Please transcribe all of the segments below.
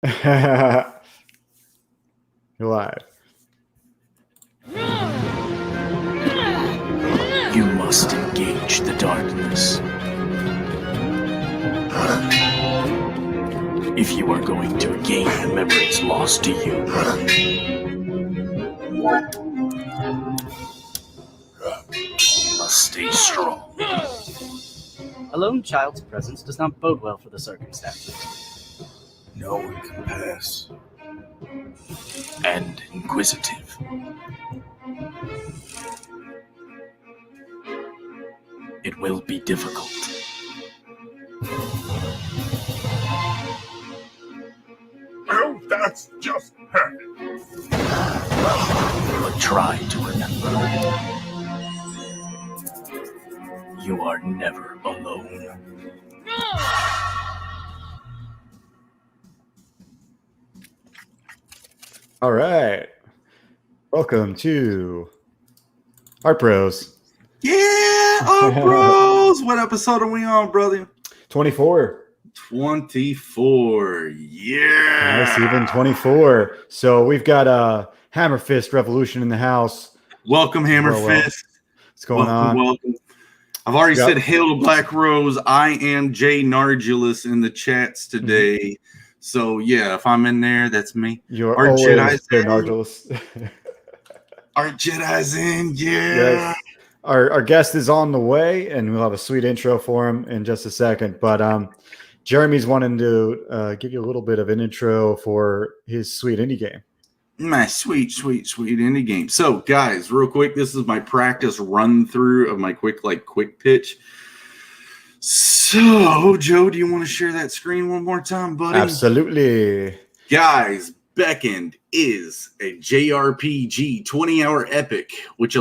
You're live. You must engage the darkness. If you are going to gain the memories lost to you. You must stay strong. A lone child's presence does not bode well for the circumstances. No one can pass. And inquisitive. It will be difficult. Well, that's just perfect. But try to remember. You are never alone. All right. Welcome to Art Bros. Yeah, Art Bros. What episode are we on, brother? 24. 24. Yeah. Nice, even 24. So we've got Hammer Fist Revolution in the house. Welcome, Hammer Well. Fist. What's going on? Welcome. I've already said hail to Black Rose. I am Jay Nargilus in the chats today. Mm-hmm. So, yeah, if I'm in there, that's me. You're Art always Jedi's Jay in. Nargilus. Art Jedi's in, yeah. Yes. Our guest is on the way, and we'll have a sweet intro for him in just a second. But Jeremy's wanting to give you a little bit of an intro for his sweet indie game. My sweet indie game. So, guys, real quick, this is my practice run through of my quick pitch. So, Joe, do you want to share that screen one more time, buddy? Absolutely. Guys, Beckoned is a JRPG 20-hour epic which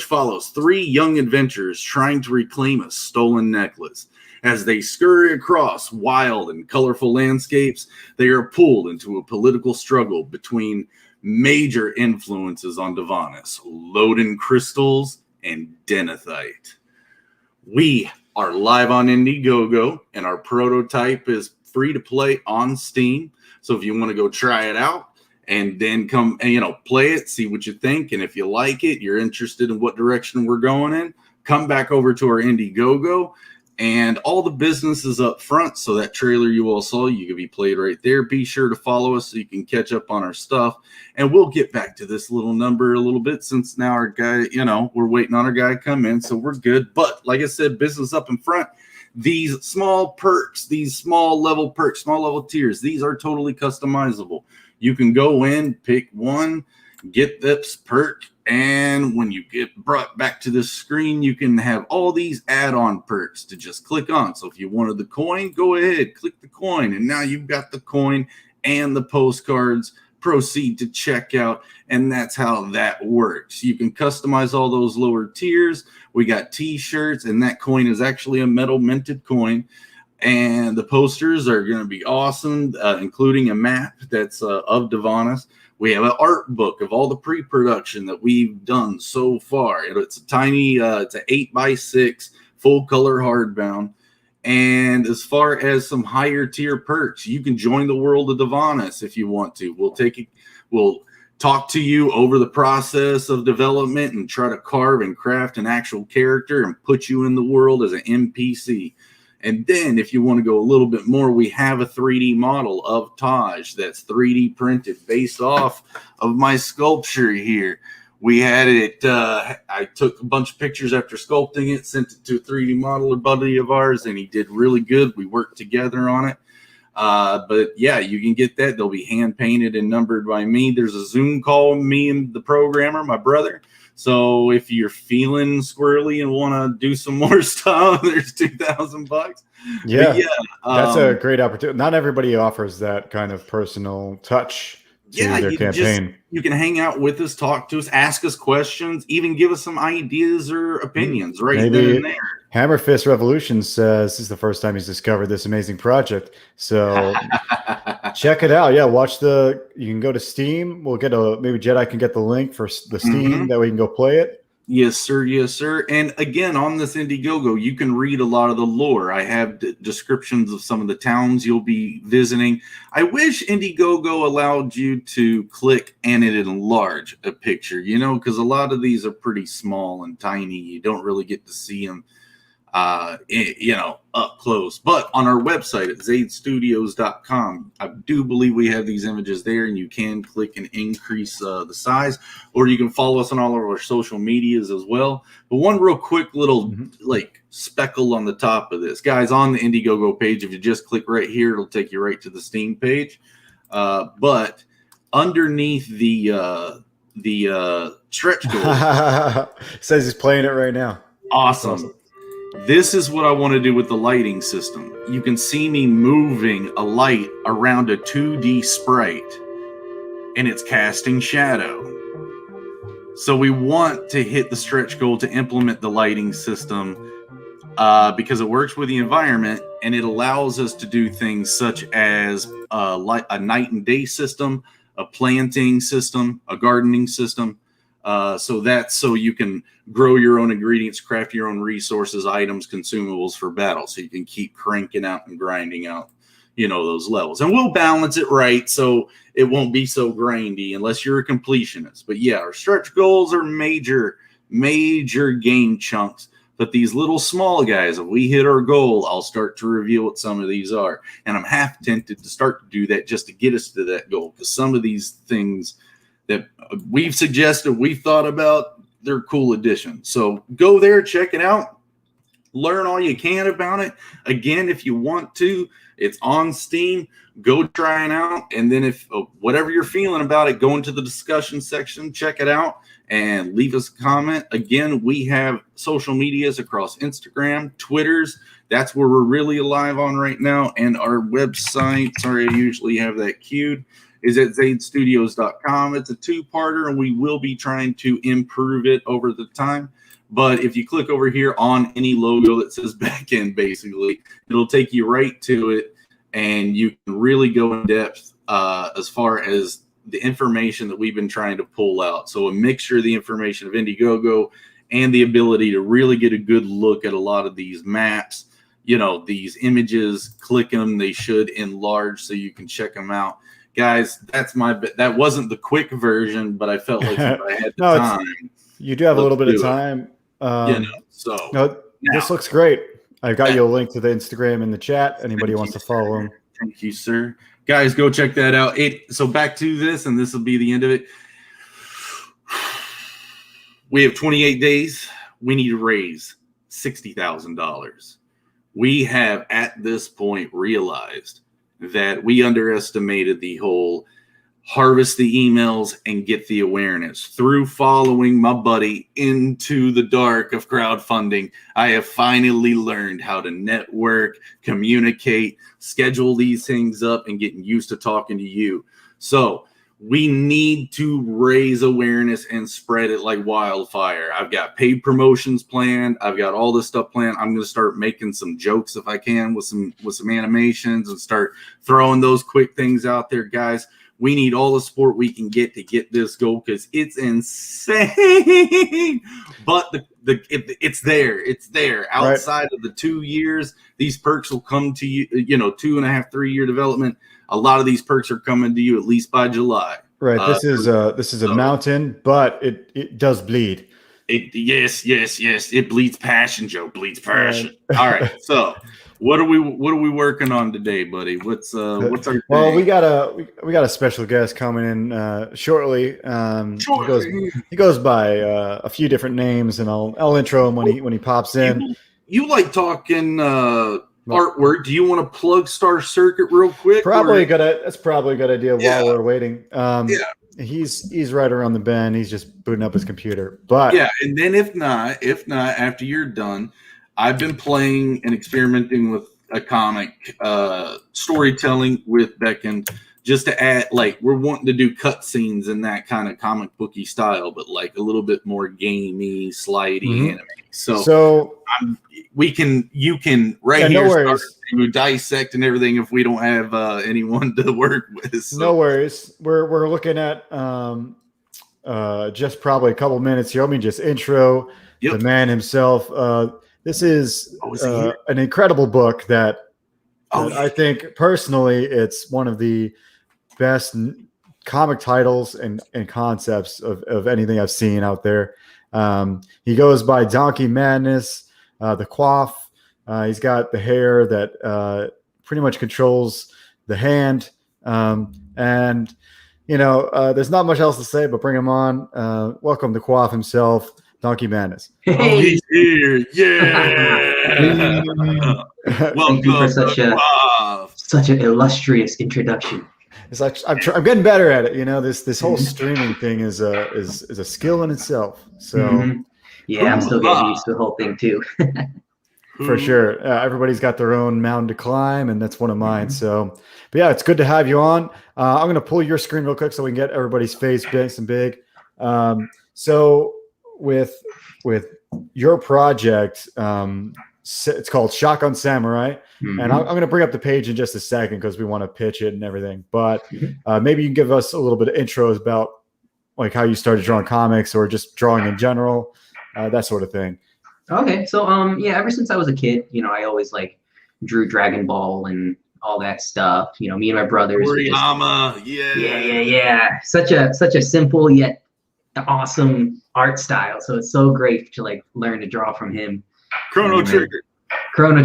follows three young adventurers trying to reclaim a stolen necklace. As they scurry across wild and colorful landscapes, they are pulled into a political struggle between major influences on Devanis, Loden Crystals, and Denethite. We are live on Indiegogo, and our prototype is free to play on Steam. So if you want to go try it out and then come and, play it, see what you think. And if you like it, you're interested in what direction we're going in, come back over to our Indiegogo. And all the business is up front, so that trailer you all saw, you can be played right there. Be sure to follow us so you can catch up on our stuff. And we'll get back to this little number a little bit since now our guy, we're waiting on our guy to come in, so we're good. But like I said, business up in front. These small perks, these small level tiers, these are totally customizable. You can go in, pick one, get this perk, and when you get brought back to this screen, you can have all these add-on perks to just click on. So if you wanted the coin, go ahead, click the coin, and now you've got the coin and the postcards. Proceed to checkout, and that's how that works. You can customize all those lower tiers. We got t-shirts, and that coin is actually a metal minted coin. And the posters are going to be awesome, including a map that's of Devanis. We have an art book of all the pre-production that we've done so far. It's a tiny, it's an 8x6 full color hardbound. And as far as some higher tier perks, you can join the world of Devanis if you want to. We'll talk to you over the process of development and try to carve and craft an actual character and put you in the world as an NPC. And then if you want to go a little bit more, we have a 3D model of Taj that's 3D printed based off of my sculpture here. We had it, I took a bunch of pictures after sculpting it, sent it to a 3D modeler buddy of ours, and he did really good. We worked together on it. But yeah, you can get that. They'll be hand painted and numbered by me. There's a Zoom call, me and the programmer, my brother. So if you're feeling squirrely and want to do some more stuff, there's $2,000. Yeah, that's a great opportunity. Not everybody offers that kind of personal touch to their campaign. You can hang out with us, talk to us, ask us questions, even give us some ideas or opinions then and there. Hammer Fist Revolution says this is the first time he's discovered this amazing project. So check it out. Yeah, you can go to Steam. We'll get maybe Jedi can get the link for the Steam that we can go play it. Yes, sir. Yes, sir. And again, on this Indiegogo, you can read a lot of the lore. I have descriptions of some of the towns you'll be visiting. I wish Indiegogo allowed you to click and it enlarge a picture, because a lot of these are pretty small and tiny. You don't really get to see them, up close. But on our website at zadestudios.com, I do believe we have these images there, and you can click and increase the size, or you can follow us on all of our social medias as well. But one real quick little speckle on the top of this, guys, on the Indiegogo page, if you just click right here, it'll take you right to the Steam page. But underneath the stretch goal, says he's playing it right now. awesome. This is what I want to do with the lighting system. You can see me moving a light around a 2D sprite, and it's casting shadow. So we want to hit the stretch goal to implement the lighting system because it works with the environment, and it allows us to do things such as a night and day system, a planting system, a gardening system. So you can grow your own ingredients, craft your own resources, items, consumables for battle. So you can keep cranking out and grinding out, those levels. And we'll balance it right so it won't be so grindy unless you're a completionist. But yeah, our stretch goals are major game chunks. But these little small guys, if we hit our goal, I'll start to reveal what some of these are. And I'm half tempted to start to do that just to get us to that goal, because some of these things that we've suggested, we've thought about, they're cool additions. So go there, check it out, learn all you can about it. Again, if you want to, it's on Steam. Go try it out. And then if whatever you're feeling about it, go into the discussion section, check it out, and leave us a comment. Again, we have social medias across Instagram, Twitters. That's where we're really alive on right now. And our website, sorry, I usually have that queued, is at zadestudios.com. It's a two-parter, and we will be trying to improve it over the time. But if you click over here on any logo that says Beckoned, basically, it'll take you right to it, and you can really go in depth as far as the information that we've been trying to pull out. So a mixture of the information of Indiegogo and the ability to really get a good look at a lot of these maps, these images, click them, they should enlarge so you can check them out. Guys, that wasn't the quick version, but I felt like if I had the time. You do have a little bit of time. This looks great. I've got you a link to the Instagram in the chat. Anybody wants to follow him. Thank you, sir. Guys, go check that out. So back to this, and this will be the end of it. We have 28 days. We need to raise $60,000. We have at this point realized that we underestimated the whole harvest the emails and get the awareness. Through following my buddy into the dark of crowdfunding, I have finally learned how to network, communicate, schedule these things up, and getting used to talking to you. So we need to raise awareness and spread it like wildfire. I've got paid promotions planned. I've got all this stuff planned. I'm going to start making some jokes if I can with some animations and start throwing those quick things out there, guys. We need all the support we can get to get this goal because it's insane. But it's there. It's there. Outside of the 2 years, these perks will come to you, 2.5, 3 year development. A lot of these perks are coming to you at least by July. Right. This is a mountain, but it does bleed. Yes. It bleeds passion, Joe. Bleeds passion. Right. All right. So what are we working on today, buddy? What's our thing? Well, we got a special guest coming in shortly. He goes by a few different names, and I'll intro him when he pops in. You like talking artwork. Do you want to plug Star Circuit real quick? That's probably a good idea while we're waiting. Yeah. He's right around the bend. He's just booting up his computer. But yeah, and then if not, after you're done, I've been playing and experimenting with a comic storytelling with Beckoned, just to add, like, we're wanting to do cutscenes in that kind of comic booky style, but like a little bit more gamey, slidey anime. So you can here start to dissect and everything if we don't have anyone to work with. So. No worries. We're looking at just probably a couple minutes here. Let me just intro the man himself. This is an incredible book that I think personally it's one of the best comic titles and concepts of anything I've seen out there. He goes by Donkey Madness, the coif. He's got the hair that pretty much controls the hand. And, there's not much else to say, but bring him on. Welcome the coif himself, Donkey Madness. Hey. Oh, he's here. Yeah. Thank you for such an illustrious introduction. It's like I'm getting better at it. This whole streaming thing is a skill in itself. So yeah, I'm still getting used to the whole thing too. For sure. Everybody's got their own mountain to climb, and that's one of mine. So, but yeah, it's good to have you on. I'm going to pull your screen real quick so we can get everybody's face big. So with your project, it's called Shotgun Samurai, and I'm going to bring up the page in just a second because we want to pitch it and everything. But maybe you can give us a little bit of intros about like how you started drawing comics or just drawing in general, that sort of thing. Okay, so ever since I was a kid, I always like drew Dragon Ball and all that stuff. Me and my brothers. Toriyama, yeah. Such a simple yet awesome art style. So it's so great to like learn to draw from him. Chrono Trigger. Dragon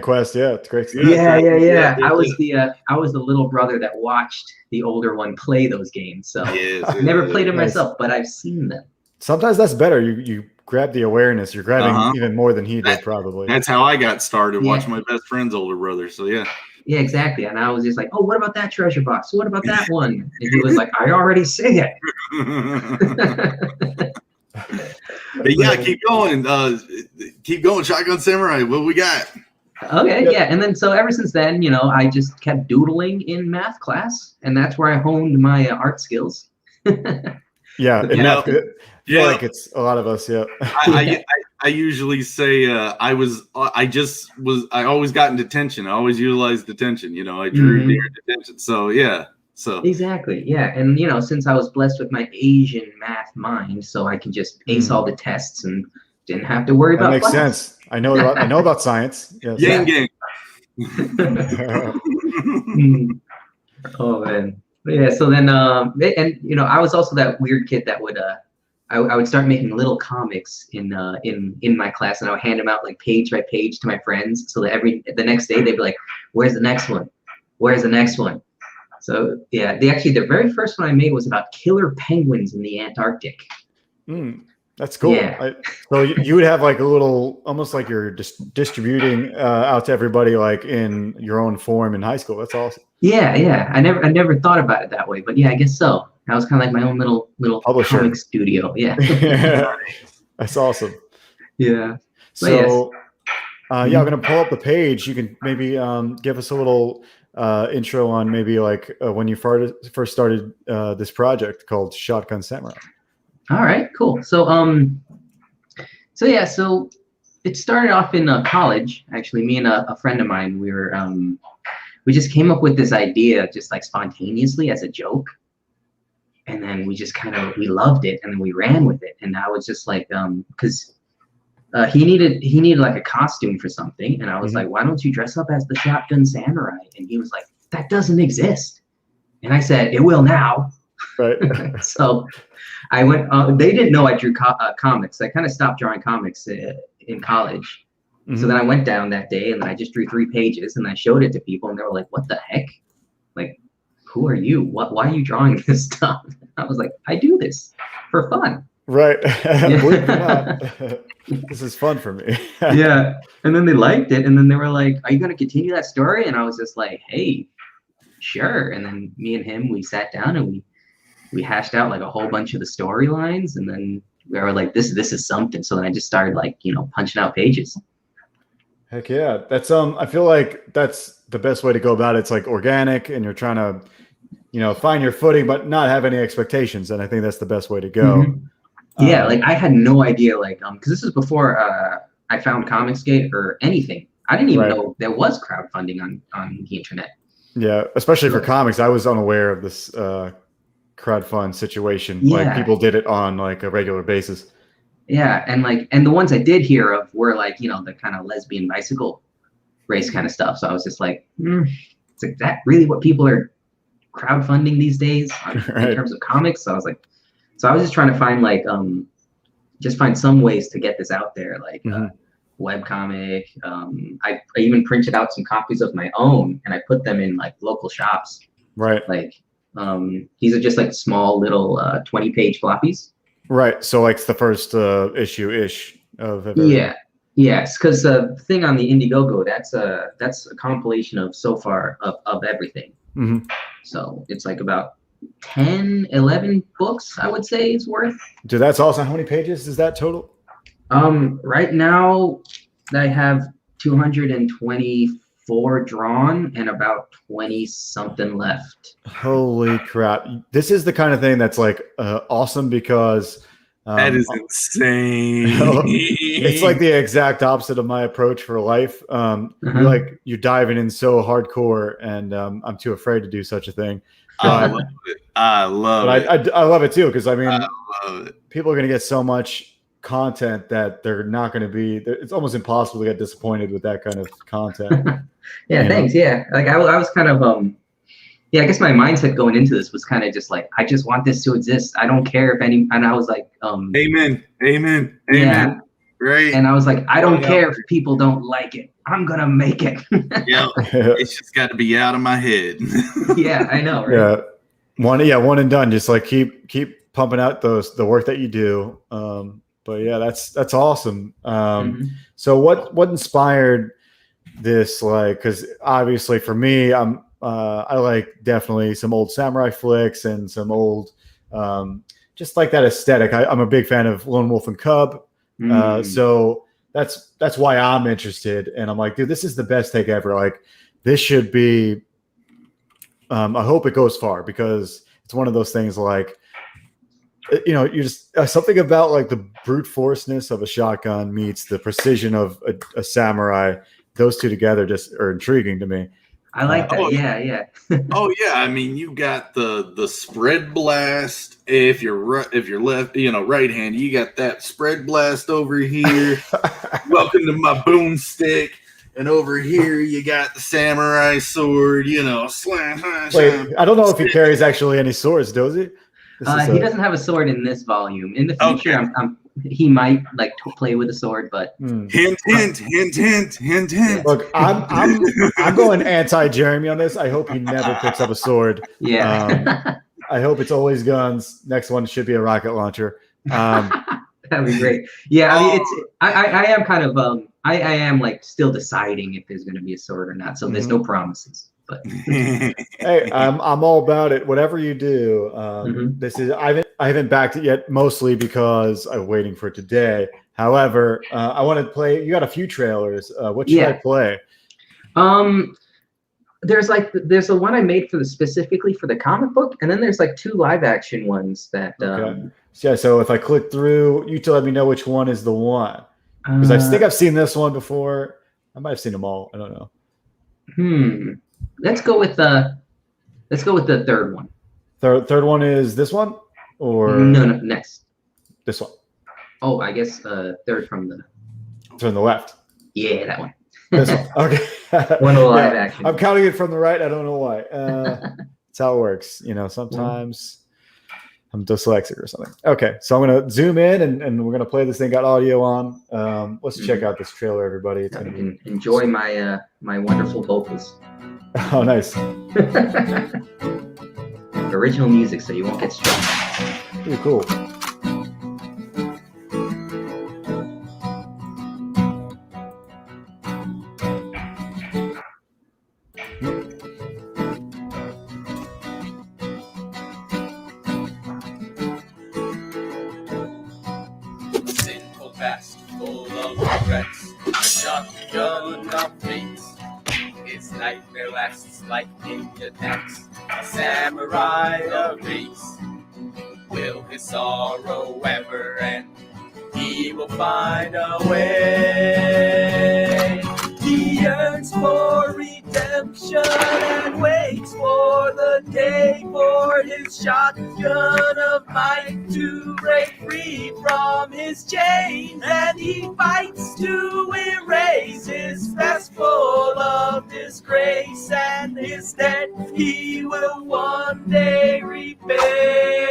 Quest, yeah, it's great. Yeah. I was the little brother that watched the older one play those games. So I never played them myself, but I've seen them. Sometimes that's better. You grab the awareness. You're grabbing even more than he did, probably. That's how I got started, watching my best friend's older brother. So yeah. Yeah, exactly. And I was just like, oh, what about that treasure box? What about that one? And he was like, I already see it. But yeah, keep going. Shotgun Samurai. What we got? Okay, yeah. And then so ever since then, I just kept doodling in math class, and that's where I honed my art skills. Yeah, I feel like it's a lot of us. Yeah, I usually say I always got in detention. I always utilized detention. I drew near detention. So yeah, exactly, yeah. And since I was blessed with my Asian math mind, so I can just ace all the tests and didn't have to worry about. That makes sense. I know about science. Yes. Yang. Oh man. Yeah, so then, and I was also that weird kid that would, I would start making little comics in my class, and I would hand them out like page by page to my friends, so that the next day they'd be like, "Where's the next one? Where's the next one?" So yeah, the very first one I made was about killer penguins in the Antarctic. That's cool. Yeah. So you would have like a little, almost like you're just distributing out to everybody, like in your own form in high school. That's awesome. Yeah. I never thought about it that way, but yeah, I guess so. I was kind of like my own little publisher, comic studio. Yeah. Yeah. That's awesome. Yeah. So, I'm gonna pull up the page. You can maybe give us a little intro on maybe like when you first started this project called Shotgun Samurai. All right, cool. So so it started off in college. Actually, me and a friend of mine, we just came up with this idea just like spontaneously as a joke, and then we just we loved it, and then we ran with it. And I was just like, because he needed like a costume for something, and I was like, why don't you dress up as the Shotgun Samurai? And he was like, that doesn't exist. And I said, it will now. Right. So I went. They didn't know I drew comics. I kind of stopped drawing comics in college. So then I went down that day, and then I just drew 3 pages, and I showed it to people, and they were like, "What the heck? Like, who are you? Why are you drawing this stuff?" I was like, "I do this for fun." Right. Believe it or not, this is fun for me. Yeah. And then they liked it, and then they were like, "Are you going to continue that story?" And I was just like, "Hey, sure." And then me and him, we sat down and we hashed out like a whole bunch of the storylines, and then we were like, this is something. So then I just started like, punching out pages. Heck yeah. That's I feel like that's the best way to go about it. It's like organic, and you're trying to, find your footing, but not have any expectations. And I think that's the best way to go. Yeah. Like I had no idea, like, cause this is before I found Comicsgate or anything. I didn't even know there was crowdfunding on the internet. Yeah. Especially for comics. I was unaware of this, crowdfund situation. Yeah. Like people did it on like a regular basis. Yeah, and the ones I did hear of were like, you know, the kind of lesbian bicycle race kind of stuff. So I was just like, is that really what people are crowdfunding these days in terms of comics? So I was like, so I was just trying to find like just find some ways to get this out there, like webcomic. I even printed out some copies of my own and I put them in like local shops. Right. Like these are just like small little 20-page floppies. Right. So like the first issue-ish of everything. Yeah. Yes, because the thing on the Indiegogo, that's a compilation of so far of everything. So it's like about 10, 11 books, I would say, is worth. Dude, that's awesome. How many pages is that total? Right now I have 224 drawn and about 20 something left. Holy crap. This is the kind of thing that's like awesome because that is insane. It's like the exact opposite of my approach for life. You're diving in so hardcore, and I'm too afraid to do such a thing. I love it. I love it too, because I mean, I love it. People are going to get so much content that they're not going to be. It's almost impossible to get disappointed with that kind of content. Yeah, thanks. Yeah, like I was kind of yeah, I guess my mindset going into this was kind of just like, I just want this to exist. I don't care if any, and I was like, amen. Yeah, right. And I was like, I don't care if people don't like it. I'm gonna make it. Yeah, it's just got to be out of my head. Yeah, I know. Right? Yeah, one and done. Just like keep pumping out the work that you do. But yeah, that's awesome. So what inspired this? Like, because obviously for me, I like definitely some old samurai flicks and some old, just like that aesthetic. I'm a big fan of Lone Wolf and Cub. So that's why I'm interested. And I'm like, dude, this is the best take ever. Like, this should be, I hope it goes far, because it's one of those things like, you know, you just something about like the brute forceness of a shotgun meets the precision of a samurai. Those two together just are intriguing to me. I like that. Yeah. Oh yeah, I mean, you got the spread blast. If you're left, right-handed, you got that spread blast over here. Welcome to my boomstick. And over here, you got the samurai sword. Slam. Wait, I don't know if he carries actually any swords, does he? He doesn't have a sword in this volume. In the future, he might like play with a sword, but hint. Look, I'm going anti-Jeremy on this. I hope he never picks up a sword. Yeah. I hope it's always guns. Next one should be a rocket launcher. That'd be great. Yeah, I mean, I am kind of I am like still deciding if there's going to be a sword or not. So there's no promises. But hey, I'm all about it. Whatever you do. This is I haven't backed it yet, mostly because I'm waiting for today. However, I want to play. You got a few trailers. What should I play? There's the one I made specifically for the comic book, and then there's like 2 live action ones that. So if I click through, you let me know which one is the one, because I think I've seen this one before. I might have seen them all. I don't know. Let's go with the third one. Third one is this one, or no, next. This one. Oh, I guess third from the left. Yeah, that one. This one. Okay. One of the live action. I'm counting it from the right. I don't know why. That's how it works. Sometimes I'm dyslexic or something. Okay, so I'm gonna zoom in and we're gonna play this thing. Got audio on. Let's check out this trailer, everybody. It's gonna enjoy my my wonderful vocals. Oh, nice. Original music, so you won't get stressed. Pretty cool. Sinful past, full of regrets, a shotgun of fate. Its nightmare lasts like ninja attacks, a samurai of race. Will his sorrow ever end? He will find a way. He yearns for redemption and waits for the a day for his shotgun of might to break free from his chains, and he fights to erase his past full of disgrace, and his debt he will one day repay.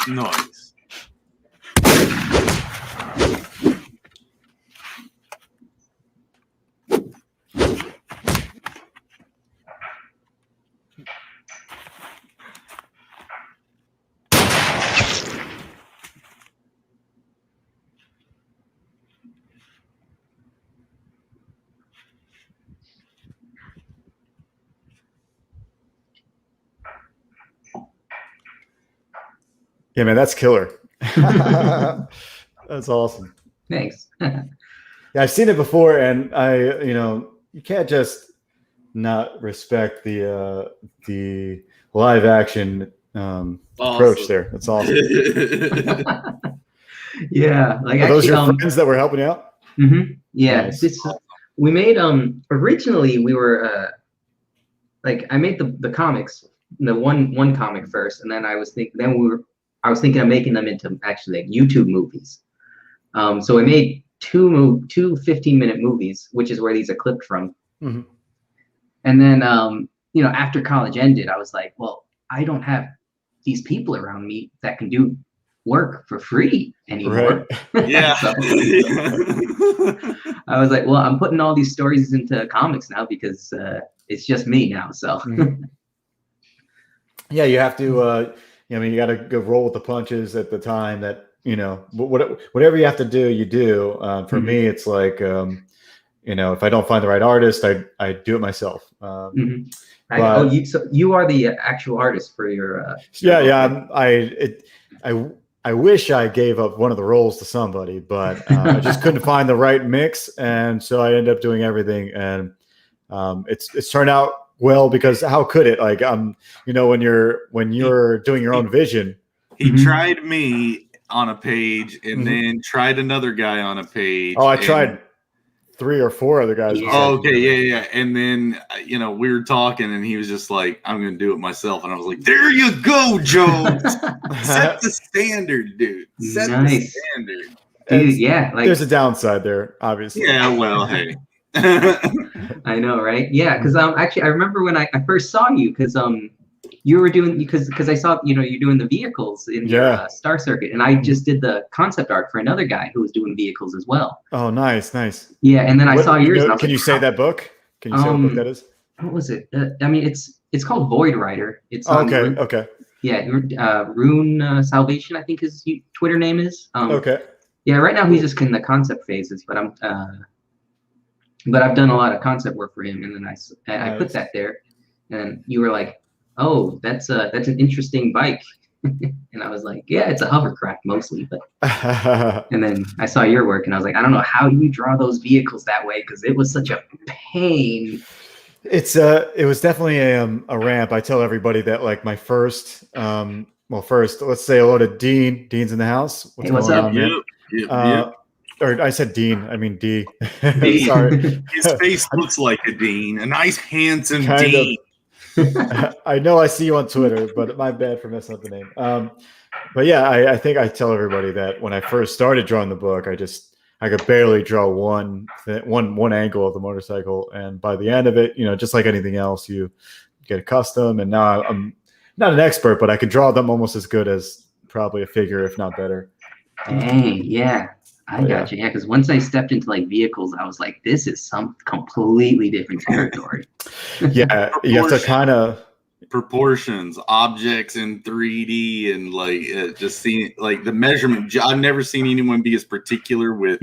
Nice. Yeah, man, that's killer. That's awesome. Thanks. Yeah, I've seen it before, and you can't just not respect the live action approach there. That's awesome. Yeah, like Are those actually, your friends that were helping you out? Yeah, Nice. we made originally we were like I made the comics, the one comic first, and then I was thinking of making them into actually like YouTube movies. So I made two 15-minute movies, which is where these are clipped from. Mm-hmm. And then after college ended, I was like, well, I don't have these people around me that can do work for free anymore. Right. Yeah. So, I was like, well, I'm putting all these stories into comics now because it's just me now. So Yeah, you have to. You got to go roll with the punches at the time that whatever you have to do, you do. For me, it's like if I don't find the right artist, I do it myself. So you are the actual artist for your. Yeah. I wish I gave up one of the roles to somebody, but I just couldn't find the right mix, and so I ended up doing everything, and it's turned out well because how could it? Like when you're doing your own vision. He tried me on a page, and then tried another guy on a page. Oh, I tried 3 or 4 other guys. Oh, okay, yeah. And then we were talking, and he was just like, "I'm gonna do it myself," and I was like, "There you go, Joe. Set the standard, dude. Set the standard." Dude, yeah, like there's a downside there, obviously. Yeah, well, hey. I know, right? Yeah, because actually I remember when I first saw you, because you were doing because I saw you're doing the vehicles in your Star Circuit, and I just did the concept art for another guy who was doing vehicles as well. Oh, nice. Yeah, and then I saw yours. And I was can you say that book? Can you say what book that is? What was it? I mean, it's called Void Rider. It's okay. Yeah, Rune Salvation, I think his Twitter name is. Okay. Yeah, right now he's just in the concept phases, but I've done a lot of concept work for him, and then I put that there, and you were like, "Oh, that's an interesting bike," and I was like, "Yeah, it's a hovercraft mostly," but and then I saw your work, and I was like, "I don't know how you draw those vehicles that way because it was such a pain." It was definitely a ramp. I tell everybody that like my first, first let's say hello to Dean. Dean's in the house. What's up? Yep. Or I said Dean, I mean D. D. Sorry. His face looks like a Dean, a nice handsome Dean. I know I see you on Twitter, but my bad for messing up the name. But yeah, I think I tell everybody that when I first started drawing the book, I could barely draw one angle of the motorcycle, and by the end of it, just like anything else, you get accustomed. And now I'm not an expert, but I could draw them almost as good as probably a figure, if not better. Dang, yeah. I got you. Yeah, because once I stepped into like vehicles, I was like, this is some completely different territory. Yeah, you have to kind of proportions, objects in 3D, and like just seeing like the measurement. I've never seen anyone be as particular with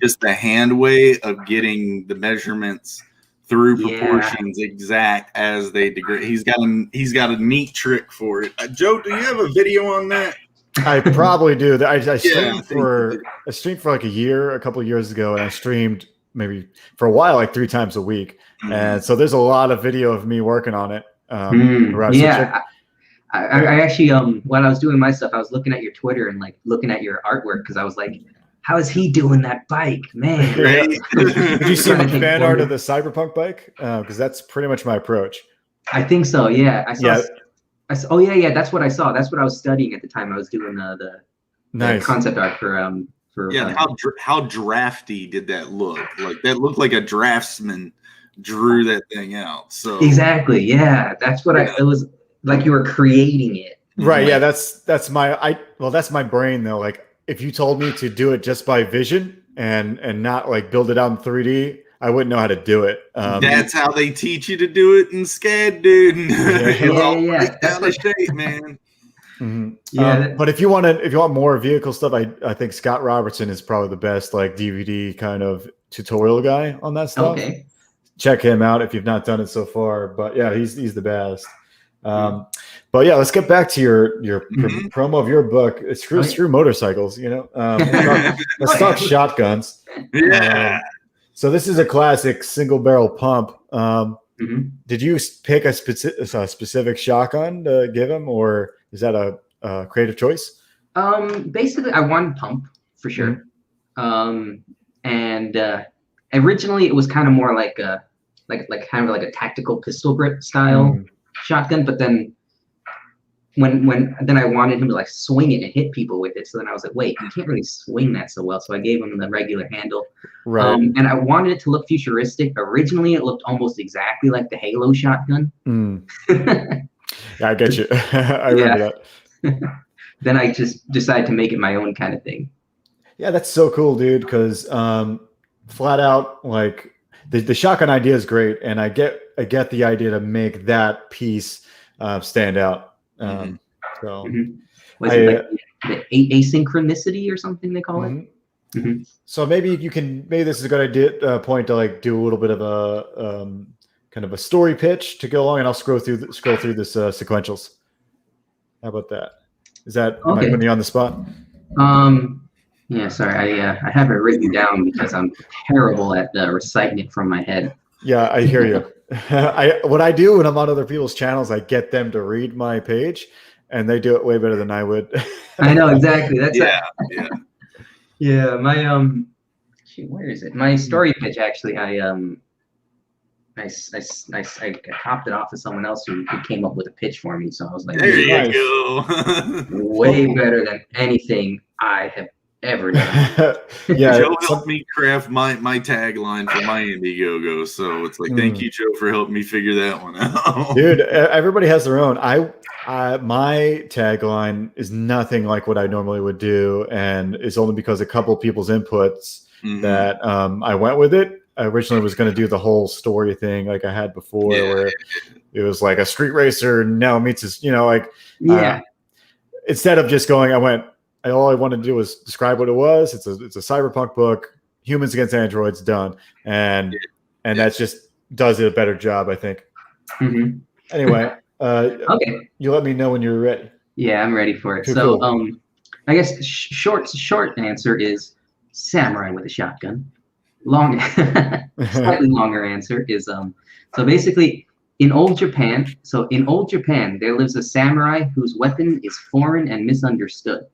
just the hand way of getting the measurements through proportions exact as they degrade. He's got a neat trick for it. Joe, do you have a video on that? I probably do. I streamed for like a couple of years ago, and I streamed maybe for a while, like 3 times a week. And so there's a lot of video of me working on it. I I actually while I was doing my stuff, I was looking at your Twitter and like looking at your artwork because I was like, how is he doing that bike, man? Right? Did you see my Trying to think fan art forward. of the Cyberpunk bike? Because that's pretty much my approach. I think so. Yeah, I saw. Yeah. Oh yeah. That's what I saw. That's what I was studying at the time. I was doing the Nice. concept art for Yeah, how drafty did that look? Like that looked like a draftsman drew that thing out. So exactly. Yeah, that's what it was like. You were creating it. Right. Like, Yeah. That's my brain though. Like if you told me to do it just by vision and not like build it out in 3D, I wouldn't know how to do it. that's how they teach you to do it in SCAD, dude. Yeah. Out of shape, man. Mm-hmm. Yeah. But if you want more vehicle stuff, I think Scott Robertson is probably the best like DVD kind of tutorial guy on that stuff. Okay. Check him out if you've not done it so far. But yeah, he's the best. But yeah, let's get back to your promo of your book. Screw motorcycles, you know. Let's talk shotguns. Yeah. So this is a classic single barrel pump. Did you pick a specific shotgun to give him, or is that a creative choice? Basically, I wanted pump for sure. And originally, it was kind of more like a tactical pistol grip style shotgun. But then when I wanted him to like swing it and hit people with it, so then I was like, wait, you can't really swing that so well. So I gave him the regular handle. Right. And I wanted it to look futuristic. Originally, it looked almost exactly like the Halo shotgun. Yeah, I get you. I remember that. Then I just decided to make it my own kind of thing. Yeah, that's so cool, dude. Because flat out, like the shotgun idea is great, and I get the idea to make that piece stand out. So, Was it like the asynchronicity or something they call it? So maybe this is a good idea point to like do a little bit of a kind of a story pitch to go along, and I'll scroll through this sequentials. How about that? Is that am I putting you on the spot? Yeah, sorry, I have it written down because I'm terrible at reciting it from my head. Yeah, I hear you. What I do when I'm on other people's channels, I get them to read my page, and they do it way better than I would. I know exactly. That's yeah. My where is it? My story pitch actually. I copped it off of someone else who came up with a pitch for me. So I was like, there you go. Way better than anything I have ever done. Yeah, Joe helped me craft my tagline for my Indiegogo, so it's like, thank you, Joe, for helping me figure that one out. Dude, everybody has their own. My tagline is nothing like what I normally would do, and it's only because a couple of people's inputs that I went with it. I originally was going to do the whole story thing like I had before, where it was like a street racer now meets his, instead of just going, all I wanted to do was describe what it was. It's a cyberpunk book, humans against androids, done, and that's just does it a better job, I think. Anyway, okay, you let me know when you're ready. Yeah, I'm ready for it. Cool. I guess short answer is samurai with a shotgun. Slightly longer answer is so basically in old Japan. So in old Japan, there lives a samurai whose weapon is foreign and misunderstood.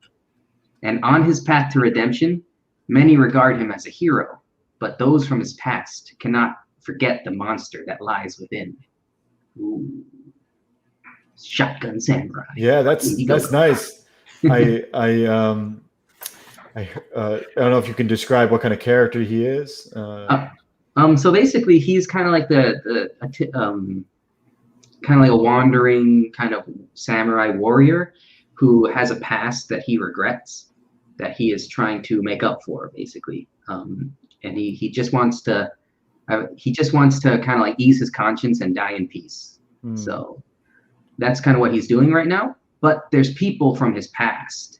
And on his path to redemption, many regard him as a hero, but those from his past cannot forget the monster that lies within. Ooh. Shotgun samurai. Yeah, that's nice. I don't know if you can describe what kind of character he is. So basically, he's kind of like kind of like a wandering kind of samurai warrior who has a past that he regrets, that he is trying to make up for, basically. And he just wants to kind of like ease his conscience and die in peace. So that's kind of what he's doing right now. But there's people from his past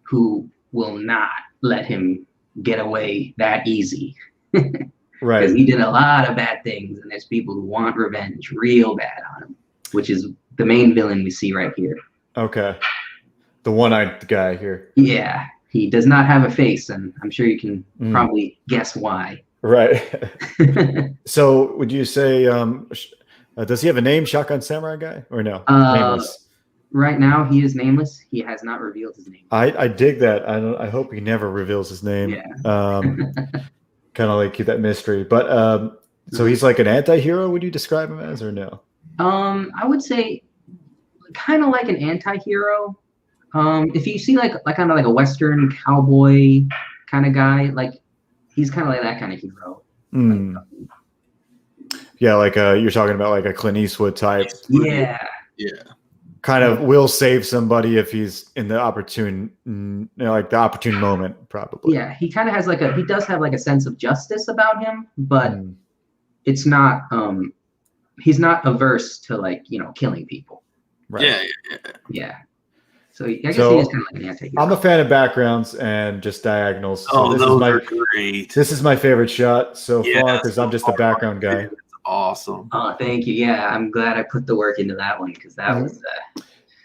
who will not let him get away that easy. Right. Because he did a lot of bad things, and there's people who want revenge real bad on him, which is the main villain we see right here. Okay. The one-eyed guy here. Yeah. He does not have a face, and I'm sure you can probably guess why. Right. So would you say, does he have a name, Shotgun Samurai Guy, or no? Nameless. right now he is nameless. He has not revealed his name. I dig that. I hope he never reveals his name. Yeah. Kind of like keep that mystery. But so he's like an anti-hero, would you describe him as, or no? I would say kind of like an anti-hero. If you see like kind of like a Western cowboy kind of guy, like he's kind of like that kind of hero. Yeah, like you're talking about like a Clint Eastwood type. Yeah. Kind of will save somebody if he's in the opportune, like the opportune moment, probably. Yeah, he kind of has he does have like a sense of justice about him, but it's not. He's not averse to like killing people. Right. Yeah. So I guess he is kind of like an anti-hero. I'm a fan of backgrounds and just diagonals. So those are great. This is my favorite shot so far because I'm just a background guy. Awesome. Oh, thank you. Yeah, I'm glad I put the work into that one because that was.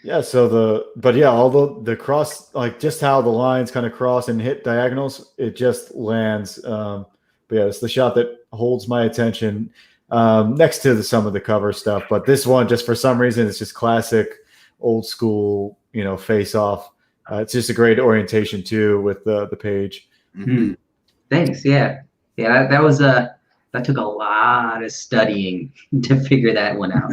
Yeah. So all the cross, like just how the lines kind of cross and hit diagonals, it just lands. But yeah, it's the shot that holds my attention next to some of the cover stuff. But this one, just for some reason, it's just classic, old school, face off. It's just a great orientation too with the page. Thanks. Yeah. That was that took a lot of studying to figure that one out.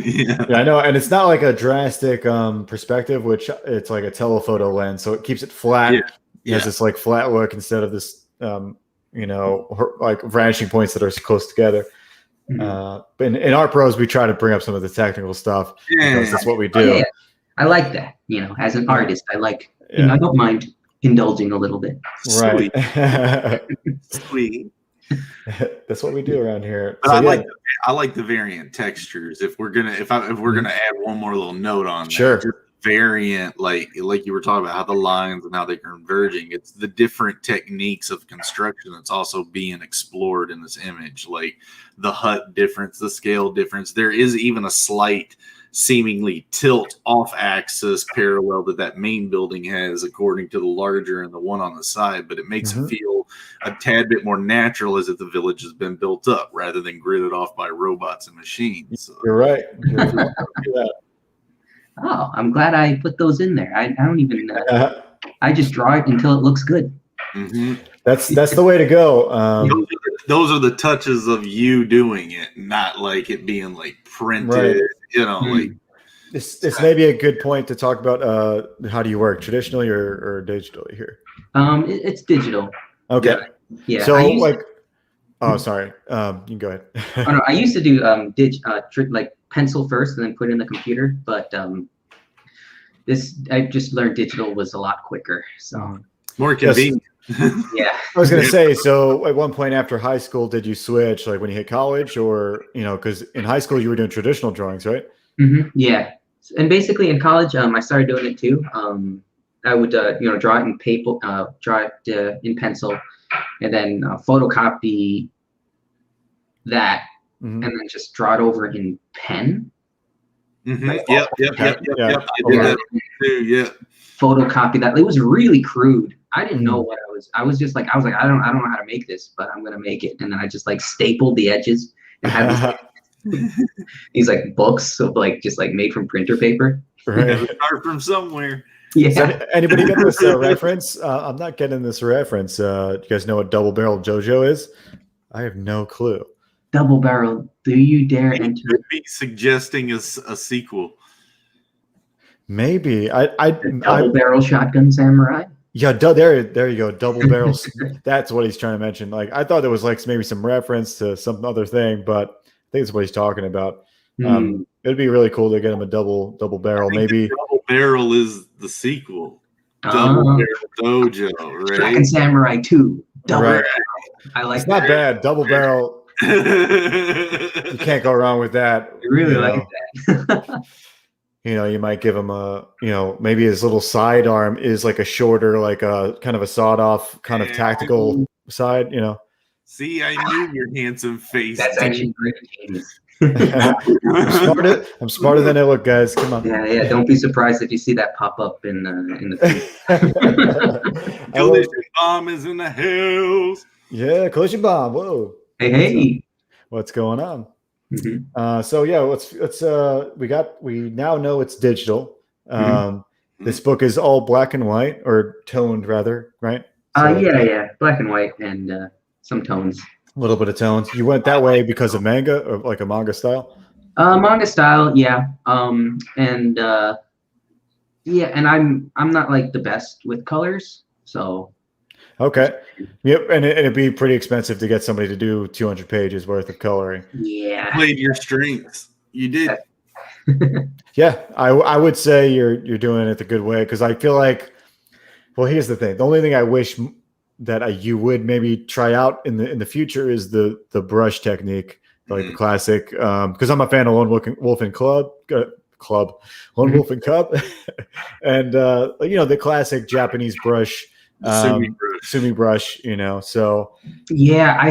Yeah, I know, and it's not like a drastic perspective, which it's like a telephoto lens, so it keeps it flat. It has this like flat look instead of this, like vanishing points that are close together. But in Art Pros, we try to bring up some of the technical stuff because that's what we do. Yeah. I like that. As an artist, I like. I don't mind indulging a little bit. Right. Sweet. That's what we do around here. But so, I like the variant textures. If we're gonna add one more little note on that, just variant, like you were talking about how the lines and how they're converging. It's the different techniques of construction that's also being explored in this image, like the hut difference, the scale difference. There is even a slight seemingly tilt off axis parallel that main building has according to the larger and the one on the side, but it makes it feel a tad bit more natural as if the village has been built up rather than gridded off by robots and machines. So. You're right. Oh, I'm glad I put those in there. I don't even I just draw it until it looks good. That's the way to go. Those are the touches of you doing it, not like it being like printed. Like this may be a good point to talk about how do you work, traditionally or digitally here? It's digital. Okay. Yeah. So sorry. You can go ahead. No, I used to do like pencil first and then put in the computer, but I just learned digital was a lot quicker. So more convenient. Yeah. I was going to say, so at one point after high school, did you switch like when you hit college or, because in high school you were doing traditional drawings, right? Yeah. And basically in college, I started doing it too. I would, draw it in paper, draw it in pencil and then photocopy that and then just draw it over in pen. Yep. Photocopy that. It was really crude. I didn't know what I was just like, I don't know how to make this, but I'm gonna make it. And then I just like stapled the edges and had these like books of like just like made from printer paper. Right. Start from somewhere. Yeah. So anybody get this reference? I'm not getting this reference. Do you guys know what double barrel JoJo is? I have no clue. Double barrel. Do you dare enter? Could be suggesting a sequel. Maybe double barrel shotgun samurai. Yeah, there you go. Double barrels. That's what he's trying to mention. Like I thought there was like maybe some reference to some other thing, but I think it's what he's talking about. It'd be really cool to get him a double barrel. Maybe double barrel is the sequel. Double barrel dojo, right? Shotgun Samurai 2. Double barrel. I like. It's not bad. Double barrel. You can't go wrong with that. I really like that. You might give him maybe his little sidearm is like a shorter, like a kind of a sawed off kind of tactical side, See, I knew your handsome face. That's actually great. I'm smarter than I look, guys. Come on. Yeah. Don't be surprised if you see that pop up in the feed. Collision bomb is in the hills. Yeah, collision bomb. Whoa. Hey. What's going on? So yeah, let's we now know it's digital. This book is all black and white, or toned rather, right? Yeah, black and white and some tones. A little bit of tones. You went that way because of manga, or like a manga style? Manga style, yeah. And I'm not like the best with colors, so. Okay. Yep, and it'd be pretty expensive to get somebody to do 200 pages worth of coloring. Yeah. Played your strengths. You did. Yeah, I would say you're doing it the good way, because I feel like, well, here's the thing. The only thing I wish that you would maybe try out in the future is the brush technique, like the classic. Because I'm a fan of Lone Wolf and Lone Wolf and Cub, and the classic Japanese brush. Sumi brush, so yeah, I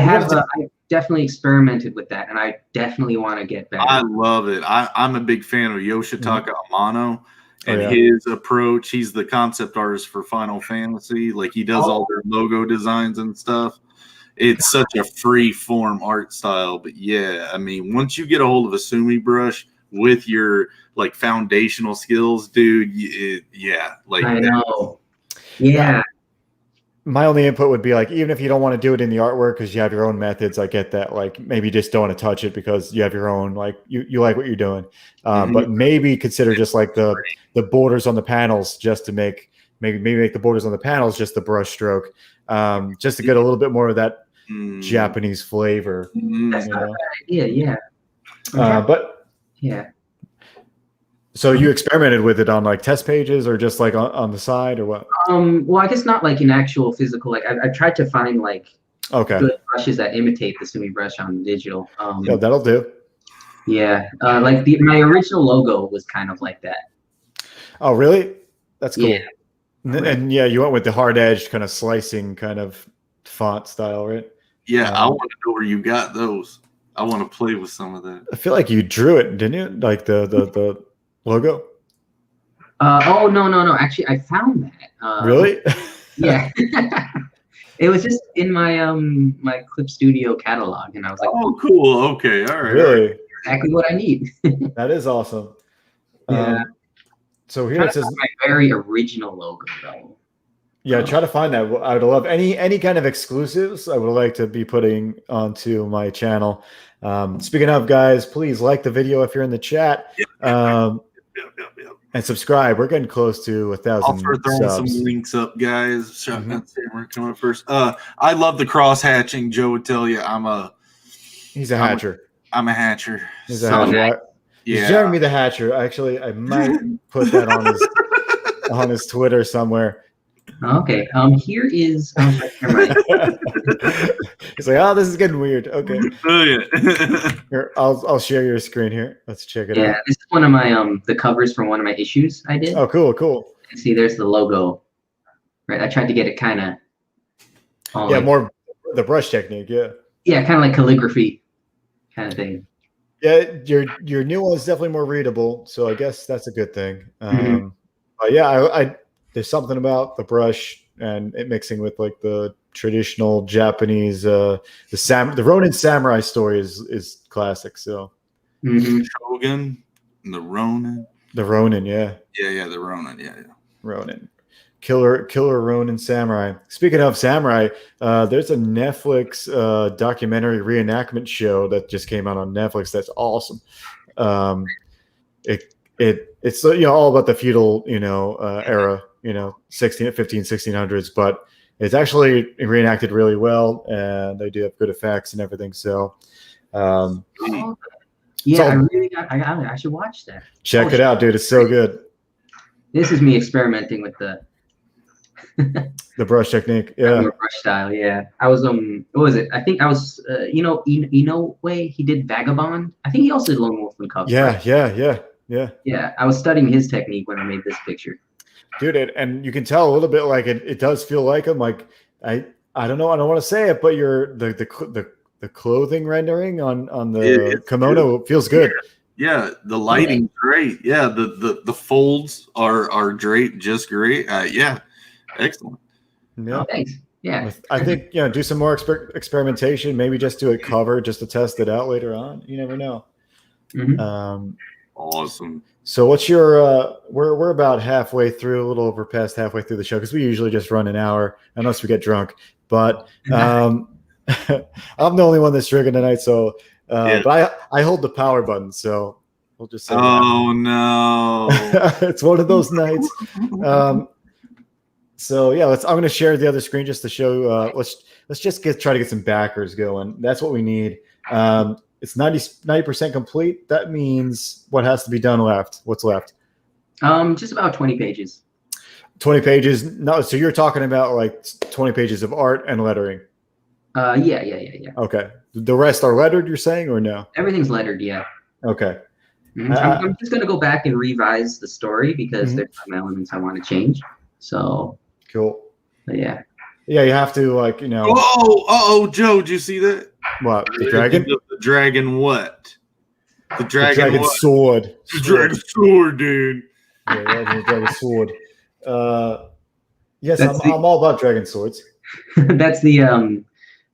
definitely experimented with that, and I definitely want to get better. I love it. I'm a big fan of Yoshitaka Amano and his approach. He's the concept artist for Final Fantasy. Like, he does all their logo designs and stuff. It's such a free form art style, but yeah, I mean, once you get a hold of a Sumi brush with your like foundational skills, dude, I know. Yeah. My only input would be, like, even if you don't want to do it in the artwork because you have your own methods, I get that. Like, maybe you just don't want to touch it because you have your own, like, you like what you're doing. But maybe consider just like the borders on the panels, just to maybe make the borders on the panels just the brush stroke, just to get a little bit more of that Japanese flavor. That's not a bad idea, yeah. But yeah. So you experimented with it on like test pages, or just like on the side, or what? Well, I guess not like an actual physical. Like, I tried to find like good brushes that imitate the Sumi brush on digital. Yeah, that'll do. Yeah, like my original logo was kind of like that. Oh, really? That's cool. Yeah. And yeah, you went with the hard edged kind of slicing kind of font style, right? Yeah, I want to know where you got those. I want to play with some of that. I feel like you drew it, didn't you? Like the logo? No. Actually, I found that. Really? Yeah. It was just in my my Clip Studio catalog, and I was like, "Oh, cool. Okay, all right." Really? Exactly what I need. That is awesome. Yeah. So here it says my very original logo, though. Yeah, try to find that. I would love any kind of exclusives. I would like to be putting onto my channel. Speaking of, guys, please like the video if you're in the chat. And subscribe. We're getting close to 1,000 I'll start throwing some links up, guys. Shotgun Samurai coming up first. I love the cross hatching. Joe would tell you he's a hatcher. I'm a hatcher. He's a hatcher. Yeah. Jeremy the Hatcher. Actually, I might put that on his Twitter somewhere. Okay. Here is. He's like, oh, this is getting weird. Okay. Oh yeah. Here, I'll share your screen here. Let's check it out. Yeah, this is one of my the covers from one of my issues I did. Oh, cool. See, there's the logo. Right. I tried to get it kind of. Yeah, more the brush technique. Yeah. Yeah, kind of like calligraphy, kind of thing. Yeah, your new one is definitely more readable, so I guess that's a good thing. But yeah, I there's something about the brush and it mixing with like the traditional Japanese the Ronin samurai story is classic. So Shogun and the Ronin. The Ronin, yeah. Yeah, the Ronin, yeah. Ronin. Killer Ronin samurai. Speaking of samurai, there's a Netflix documentary reenactment show that just came out on Netflix. That's awesome. It's all about the feudal era, 1600s, but it's actually reenacted really well, and they do have good effects and everything. So, I should watch that. Check it out, dude. It's so good. This is me experimenting with the brush technique. Yeah, brush style. Yeah, I was what was it? I think I was Inoue. He did Vagabond. I think he also did Lone Wolf and Cub. Yeah. Yeah, I was studying his technique when I made this picture. Dude, and you can tell a little bit like it does feel like him. Like I don't know, I don't want to say it, but the clothing rendering on the kimono feels good. Yeah, the lighting's great. Yeah, the folds are draped just great. Yeah, excellent. Yeah. Oh, thanks. Yeah, I think do some more experimentation. Maybe just do a cover just to test it out later on. You never know. Awesome. So what's your we're about halfway through, a little over past halfway through the show, because we usually just run an hour unless we get drunk. But I'm the only one that's drinking tonight, so but I hold the power button, so we'll just say no. it's one of those nights. So yeah, I'm going to share the other screen just to show. Let's just try to get some backers going. That's what we need. It's 90% complete. That means what has to be done left? What's left? Just about 20 pages. 20 pages. No, so you're talking about like 20 pages of art and lettering. Yeah. Okay. The rest are lettered, you're saying, or no? Everything's lettered, yeah. Okay. I'm just gonna go back and revise the story because there's some elements I want to change. So cool. Yeah. Yeah, you have to Oh, Joe, did you see that? What? The dragon? The dragon what? The dragon what? Sword. The dragon sword, dude. Yeah, the dragon sword. Yes, I'm all about dragon swords. That's the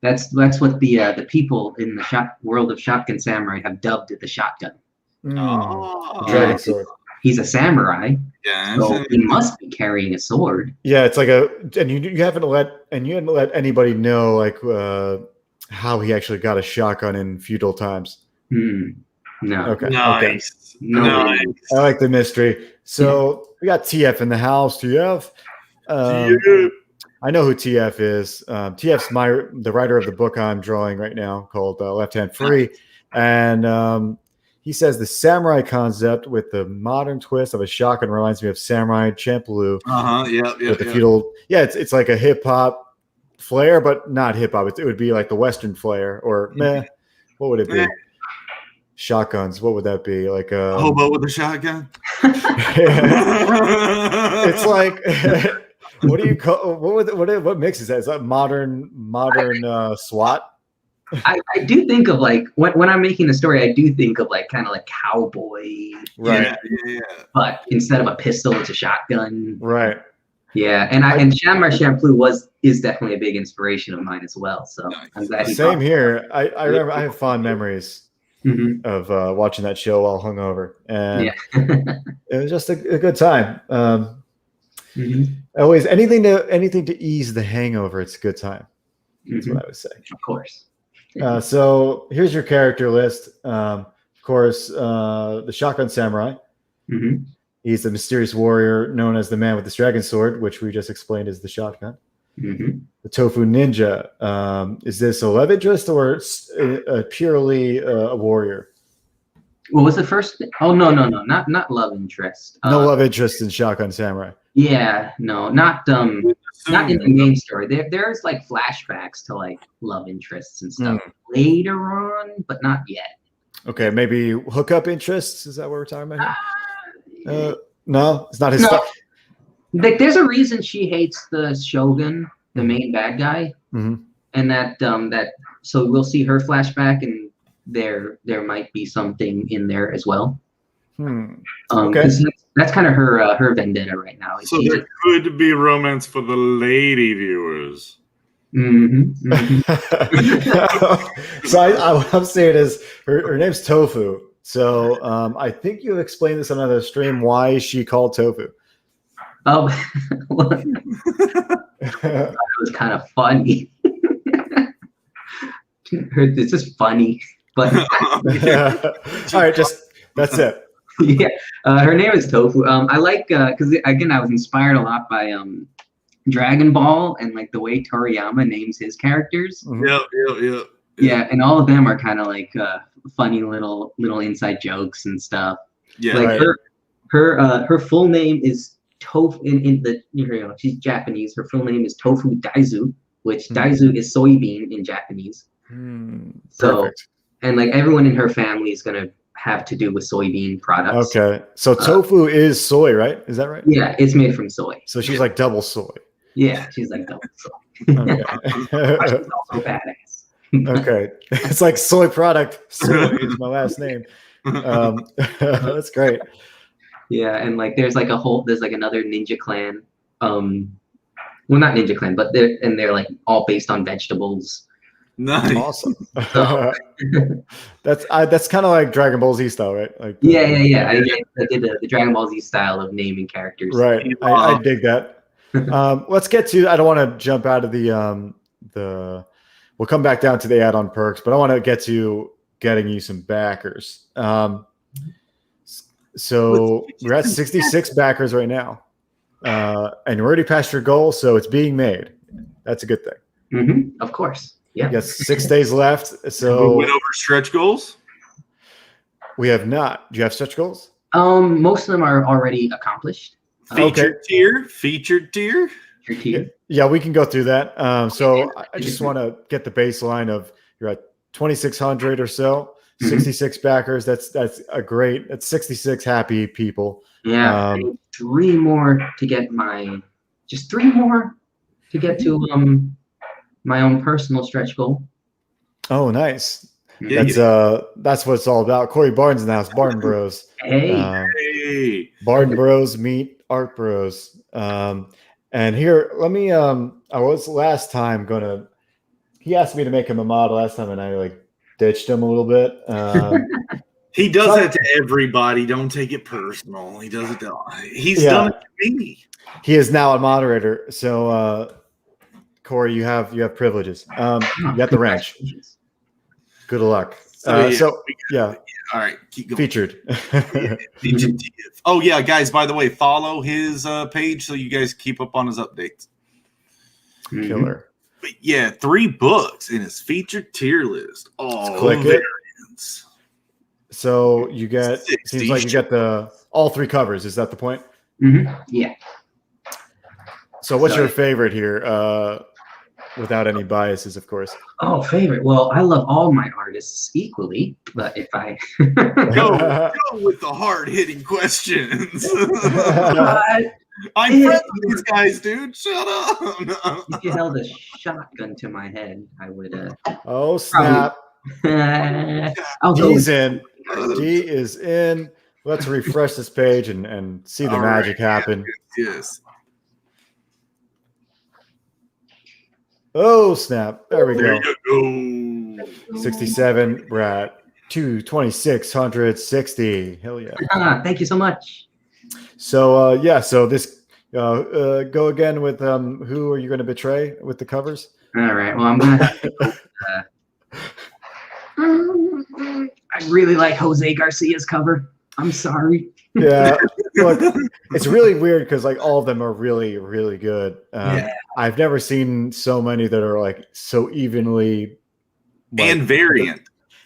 that's what the people in the world of Shotgun Samurai have dubbed the shotgun. Dragon sword. He's a samurai, yeah, so he must be carrying a sword. Yeah, it's like and you haven't let anybody know like how he actually got a shotgun in feudal times. No. Okay. Nice. Okay. Nice. I like the mystery. So we got TF in the house. TF. I know who TF is. TF's the writer of the book I'm drawing right now called Left Hand Free, and he says the samurai concept with the modern twist of a shotgun reminds me of Samurai Champloo. Yeah. Feudal. Yeah, it's like a hip hop flair, but not hip hop. It would be like the Western flair, or what would it be? Shotguns. What would that be? Like a hobo with a shotgun. It's like what do you call what mixes that? Is that modern SWAT? I do think of like when I'm making a story, I do think of like kind of like cowboy, right? Yeah. But instead of a pistol, it's a shotgun, right? Yeah, and Samurai Champloo is definitely a big inspiration of mine as well. So I'm glad. Same here. I remember I have fond memories of watching that show while hungover, and it was just a good time. Always anything to ease the hangover. It's a good time. That's what I would say. Of course. So here's your character list. Of course, the Shotgun Samurai. He's the mysterious warrior known as the man with the dragon sword, which we just explained is the shotgun. The Tofu Ninja. Is this a love interest or purely a warrior? What was the first? Oh no, not love interest. No love interest in Shotgun Samurai. Yeah, no, not in the main story. There's like flashbacks to like love interests and stuff later on, but not yet. Okay, maybe hookup interests. Is that what we're talking about here? No, it's not his stuff. Like, there's a reason she hates the Shogun, the main bad guy, and that so we'll see her flashback, and there might be something in there as well. Okay. That's kind of her vendetta right now. So there could be romance for the lady viewers. So what I'm saying is her name's Tofu. So I think you explained this on another stream. Why is she called Tofu? It was kind of funny. It's just funny, but all right, that's it. Yeah, her name is Tofu. I like because again, I was inspired a lot by Dragon Ball and like the way Toriyama names his characters. Yep. Yeah, and all of them are kind of like funny little inside jokes and stuff. Yeah, like her full name is Tofu. She's Japanese. Her full name is Tofu Daizu, which Daizu is soybean in Japanese. So, and like everyone in her family is gonna have to do with soybean products. Okay, so tofu is soy, right? Is that right? Yeah, it's made from soy. So she's like double soy. Yeah, she's like double soy. Okay. She's also badass. Okay, it's like soy product. Soy is my last name. That's great. Yeah, and like there's like another ninja clan. Well, not ninja clan, but they're like all based on vegetables. Nice. Awesome. That's kind of like Dragon Ball Z style, right? Like yeah. I did the Dragon Ball Z style of naming characters. Right. I dig that. Let's get to. I don't want to jump out of the. We'll come back down to the add-on perks, but I want to get to getting you some backers. So we're at 66 backers right now, and you're already past your goal, so it's being made. That's a good thing. Of course. Yeah. Yes, 6 days left. So we went over stretch goals. We have not. Do you have stretch goals? Most of them are already accomplished. Featured tier. Yeah, we can go through that. So I just want to get the baseline of you're at 2,600 or so, 66 backers. That's a great. That's 66 happy people. Yeah, I need 3 more to get just 3 more to get to my own personal stretch goal. Oh, nice. That's what it's all about. Corey Barnes in the house, Barton Bros. Hey. Barton Bros meet Art Bros. And here, let me. I was last time gonna. He asked me to make him a model last time, and I like ditched him a little bit. He does that to everybody. Don't take it personal. He does it to. He's done it to me. He is now a moderator. So, Corey, you have privileges. You got the ranch. Good luck. All right, keep going. Featured. Oh yeah, guys. By the way, follow his page so you guys keep up on his updates. Killer. But yeah, 3 books in his featured tier list. Oh, click variants. It. So you get. Seems like you get all 3 covers. Is that the point? Yeah. So what's your favorite here? Without any biases, of course. Oh, favorite. Well, I love all my artists equally, but if I go with the hard-hitting questions. I'm friends with these guys, dude. Shut up. No. If you held a shotgun to my head, I would. Oh snap! D's in. D is in. Let's refresh this page and see the magic happen. Yes. Oh snap! There we go. You go. 67. We're at 2,660. Hell yeah! Thank you so much. So so this go again with who are you going to betray with the covers? All right. Well, I'm gonna have to go, I really like Jose Garcia's cover. I'm sorry. Yeah, look, it's really weird because like all of them are really, really good. I've never seen so many that are like so evenly and variant.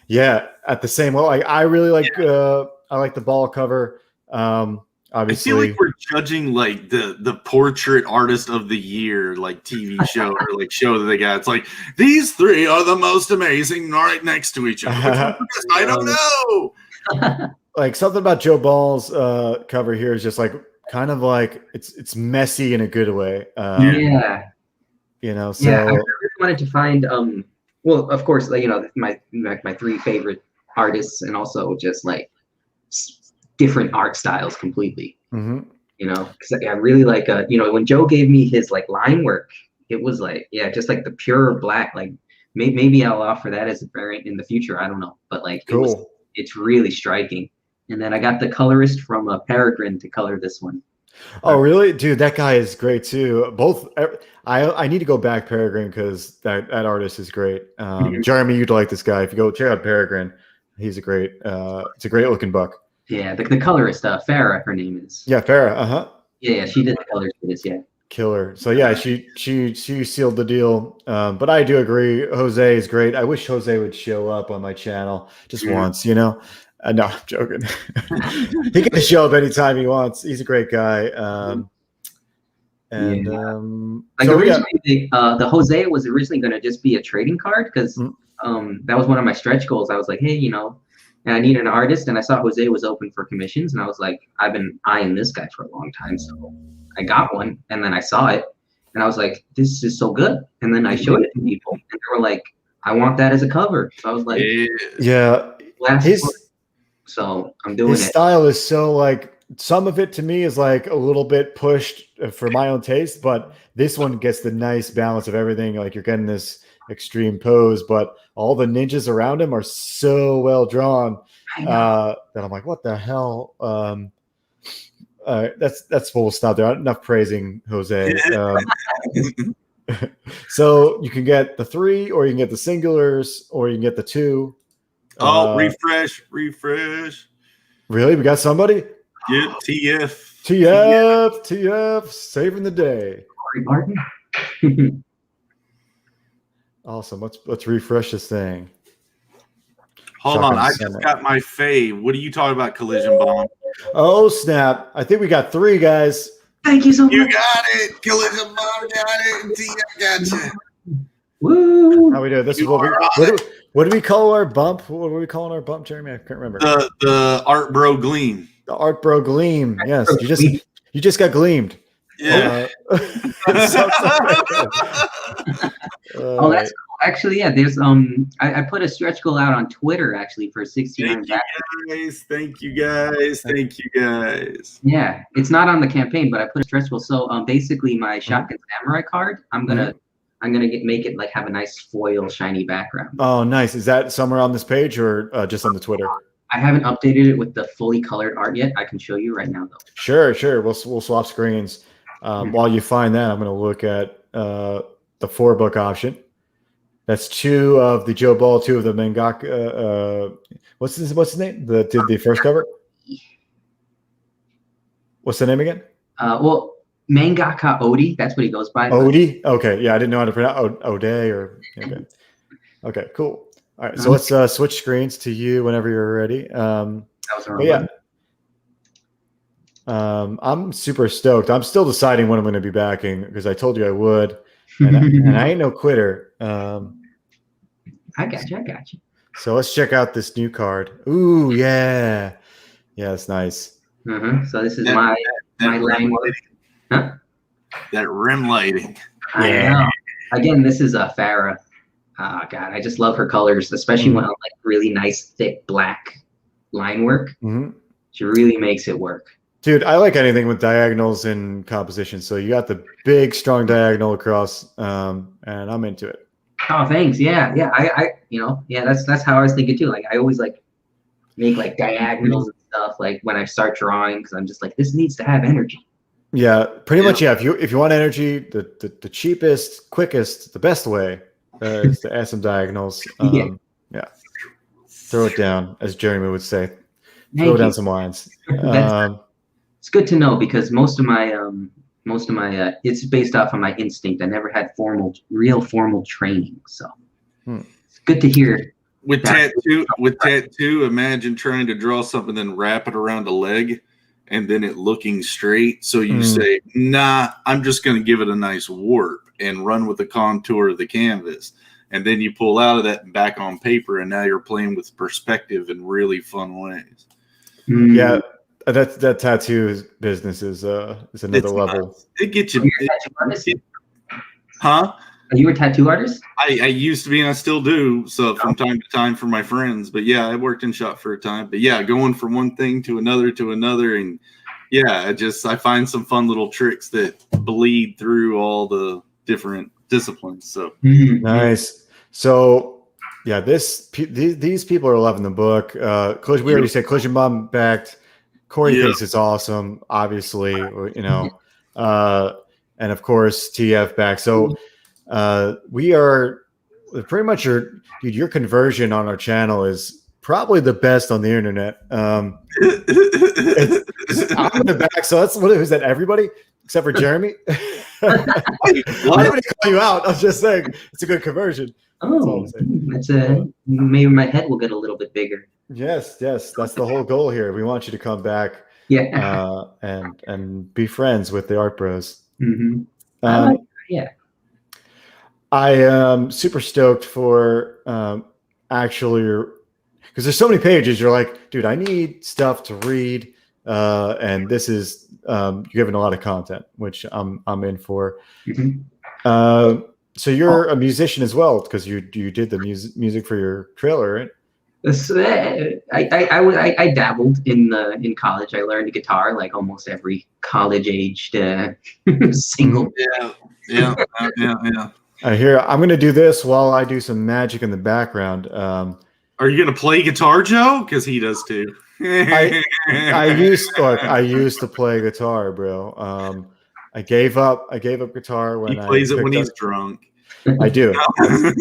Yeah, at the same level. I really like. I like the ball cover. Obviously, I feel like we're judging like the portrait artist of the year, like TV show or like show that they got. It's like these 3 are the most amazing, right next to each other. I don't know. Like something about Joe Ball's cover here is just like kind of like it's messy in a good way. You know. So I really wanted to find well, of course, like my 3 favorite artists, and also just like different art styles completely. You know, because I really like when Joe gave me his like line work, it was like just like the pure black. Like maybe I'll offer that as a variant in the future. I don't know, but like cool. It's really striking. And then I got the colorist from Peregrine to color this one. Oh, really? Dude, that guy is great too. Both. I need to go back Peregrine because that artist is great. Jeremy, you'd like this guy. If you go check out Peregrine, he's a great, it's a great looking book. Yeah, the colorist, Farah, her name is. Yeah, Farah, Yeah, she did the colors for this, Killer. So yeah, she sealed the deal. But I do agree, Jose is great. I wish Jose would show up on my channel just once, you know. No, I'm joking. He can show up anytime he wants. He's a great guy. Originally, the Jose was originally going to just be a trading card because that was one of my stretch goals. I was like, hey, and I need an artist, and I saw Jose was open for commissions, and I was like, I've been eyeing this guy for a long time, so I got one, and then I saw it, and I was like, this is so good, and then I showed it to people, and they were like, I want that as a cover. So I was like, so I'm doing his style is so like, some of it to me is like a little bit pushed for my own taste, but this one gets the nice balance of everything. Like you're getting this extreme pose, but all the ninjas around him are so well drawn that I'm like, what the hell? That's what we'll stop there. Enough praising Jose. So you can get the 3, or you can get the singulars, or you can get the 2. Refresh. Really? We got somebody? Yeah, TF, saving the day. Martin. Awesome. Let's refresh this thing. Hold on, I just got my fave. What are you talking about, Collision Bomb? Oh snap! I think we got 3 guys. Thank you so much. You got it. Collision Bomb got it. And TF got you. Woo! How we doing? This is what do we call our bump? What are we calling our bump, Jeremy? I can't remember. The Art Bro Gleam. The Art Bro Gleam. Yes, you just got gleamed. Yeah. That's cool. Actually, yeah. There's I put a stretch goal out on Twitter actually for 69. Thank you guys. Yeah, it's not on the campaign, but I put a stretch goal. So basically, my Shotgun Samurai card, I'm gonna make it like have a nice foil shiny background. Oh, nice. Is that somewhere on this page or just on the Twitter? I haven't updated it with the fully colored art yet. I can show you right now though. Sure. We'll swap screens. While you find that, I'm going to look at the 4-book option. That's 2 of the Joe Ball, 2 of the mangaka. What's his name? Did the first cover? What's the name again? Well, mangaka Odi. That's what he goes by. Odi. Okay. Yeah, I didn't know how to pronounce Ode or. Okay. Cool. All right. So let's switch screens to you whenever you're ready. I'm super stoked. I'm still deciding when I'm going to be backing because I told you I would, and I ain't no quitter. I got you. So let's check out this new card. Ooh, yeah, it's nice. So this is my line. Huh? That rim lighting. I know. Again, this is a Farah. Oh God, I just love her colors, especially when like really nice thick black line work. She really makes it work. Dude, I like anything with diagonals in composition. So you got the big, strong diagonal across, and I'm into it. Oh, thanks. Yeah. I that's how I was thinking too. Like I always like make like diagonals and stuff like when I start drawing because I'm just like this needs to have energy. Yeah, pretty much. Yeah, if you want energy, the cheapest, quickest, the best way is to add some diagonals. Yeah. Throw it down, as Jeremy would say. Throw down some lines. It's good to know because most of my it's based off of my instinct. I never had real formal training, so it's good to hear. With tattoo, imagine trying to draw something, then wrap it around a leg, and then it looking straight. So you say, "Nah, I'm just going to give it a nice warp and run with the contour of the canvas." And then you pull out of that and back on paper, and now you're playing with perspective in really fun ways. Yeah. That tattoo business is another level. It gets you. Huh? Are you a tattoo artist? I used to be, and I still do. So from time to time for my friends. But yeah, I worked in shop for a time. But yeah, going from one thing to another, and yeah, I find some fun little tricks that bleed through all the different disciplines. So nice. So. Yeah, these people are loving the book. We already said Collision Bomb backed. Corey thinks it's awesome, obviously, and of course TF back. So we are pretty much your conversion on our channel is probably the best on the internet. I'm in the back, so who's that? Everybody except for Jeremy. I'm not going to call you out. I'm just saying it's a good conversion. Oh, that's maybe my head will get a little bit bigger. Yes, that's the whole goal here. We want you to come back, and be friends with the Art Bros. I am super stoked for actually, because there's so many pages. You're like, dude, I need stuff to read, and this is you're giving a lot of content, which I'm in for. So you're a musician as well, because you did the music for your trailer, right? I dabbled in college. I learned guitar like almost every college-aged single. Yeah. Here, I'm going to do this while I do some magic in the background. Are you going to play guitar, Joe? Because he does too. I used to play guitar, bro. I gave up guitar when he plays it when he's up. drunk. I do. I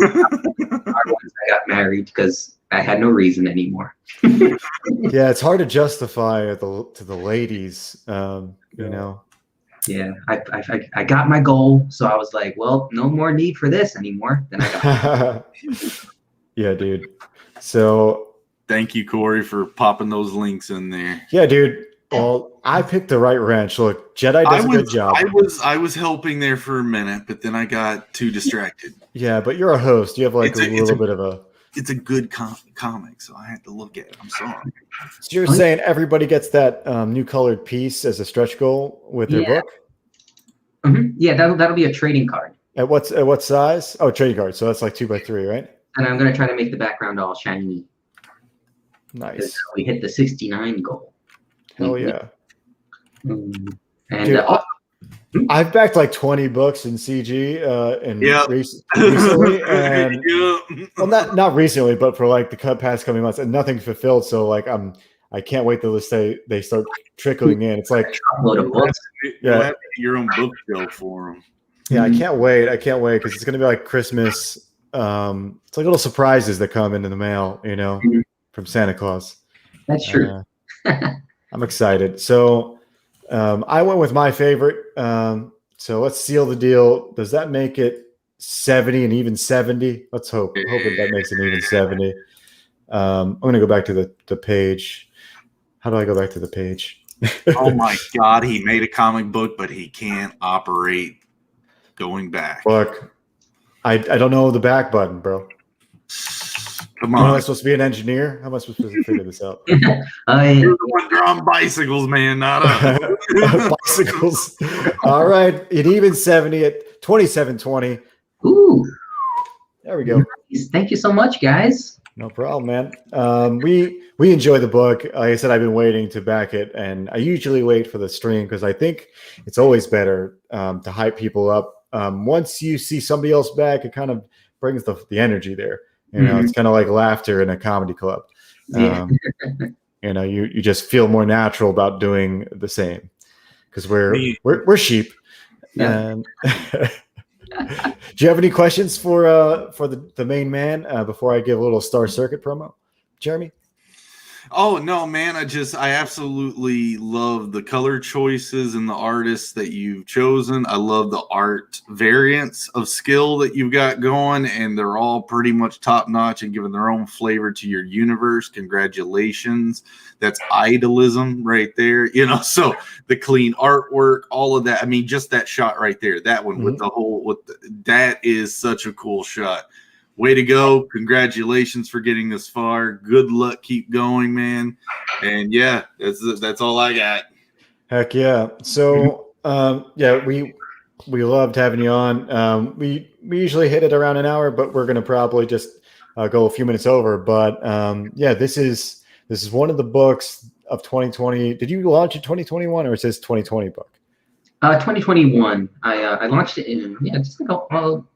got married because I had no reason anymore. Yeah, it's hard to justify to the ladies, you know. Yeah, I got my goal, so I was like, well, no more need for this anymore. Then I got yeah, dude. So thank you, Corey, for popping those links in there. Yeah, dude. Well, I picked the right wrench. Look, Jedi does a good job. I was helping there for a minute, but then I got too distracted. Yeah, but you're a host. You have like a little bit of a. It's a good comic, so I had to look at it. I'm sorry. So you're saying everybody gets that new colored piece as a stretch goal with their book? Mm-hmm. Yeah, that'll be a trading card. At what size? Oh, trading card. So that's like 2x3, right? And I'm gonna try to make the background all shiny. Nice. We hit the 69 goal. Hell yeah. And dude, I've backed like 20 books in CG recently, and well, not recently, but for like the past coming months, and nothing fulfilled. So like I can't wait till they start trickling in. It's like have your own book show for them. Yeah, I can't wait because it's gonna be like Christmas. It's like little surprises that come into the mail, you know, from Santa Claus. That's true. I'm excited. So I went with my favorite. So let's seal the deal. Does that make it 70 and even 70? Let's hope that makes it even 70. I'm going to go back to the page. How do I go back to the page? Oh my God. He made a comic book, but he can't operate going back. Look, I don't know the back button, bro. Come on. Am I supposed to be an engineer? How am I supposed to figure this out? You're the one drawing bicycles, man, not us. Bicycles. All right. It even 70 at 27.20. Ooh. There we go. Nice. Thank you so much, guys. No problem, man. We enjoy the book. Like I said, I've been waiting to back it, and I usually wait for the stream because I think it's always better to hype people up. Once you see somebody else back, it kind of brings the energy there. You know, it's kind of like laughter in a comedy club. You know, you just feel more natural about doing the same because we're sheep. Yeah. And do you have any questions for the main man before I give a little Star Circuit promo, Jeremy? Oh no, man! I absolutely love the color choices and the artists that you've chosen. I love the art variants of skill that you've got going, and they're all pretty much top notch and giving their own flavor to your universe. Congratulations! That's idolism right there. You know, so the clean artwork, all of that. I mean, just that shot right there, that one with the whole that is such a cool shot. Way to go. Congratulations for getting this far. Good luck. Keep going, man. And yeah, that's all I got. Heck yeah. So yeah, we loved having you on. We usually hit it around an hour, but we're gonna probably just go a few minutes over. But yeah, this is one of the books of 2020. Did you launch in 2021 or is this 2020 book? 2021. I launched it in just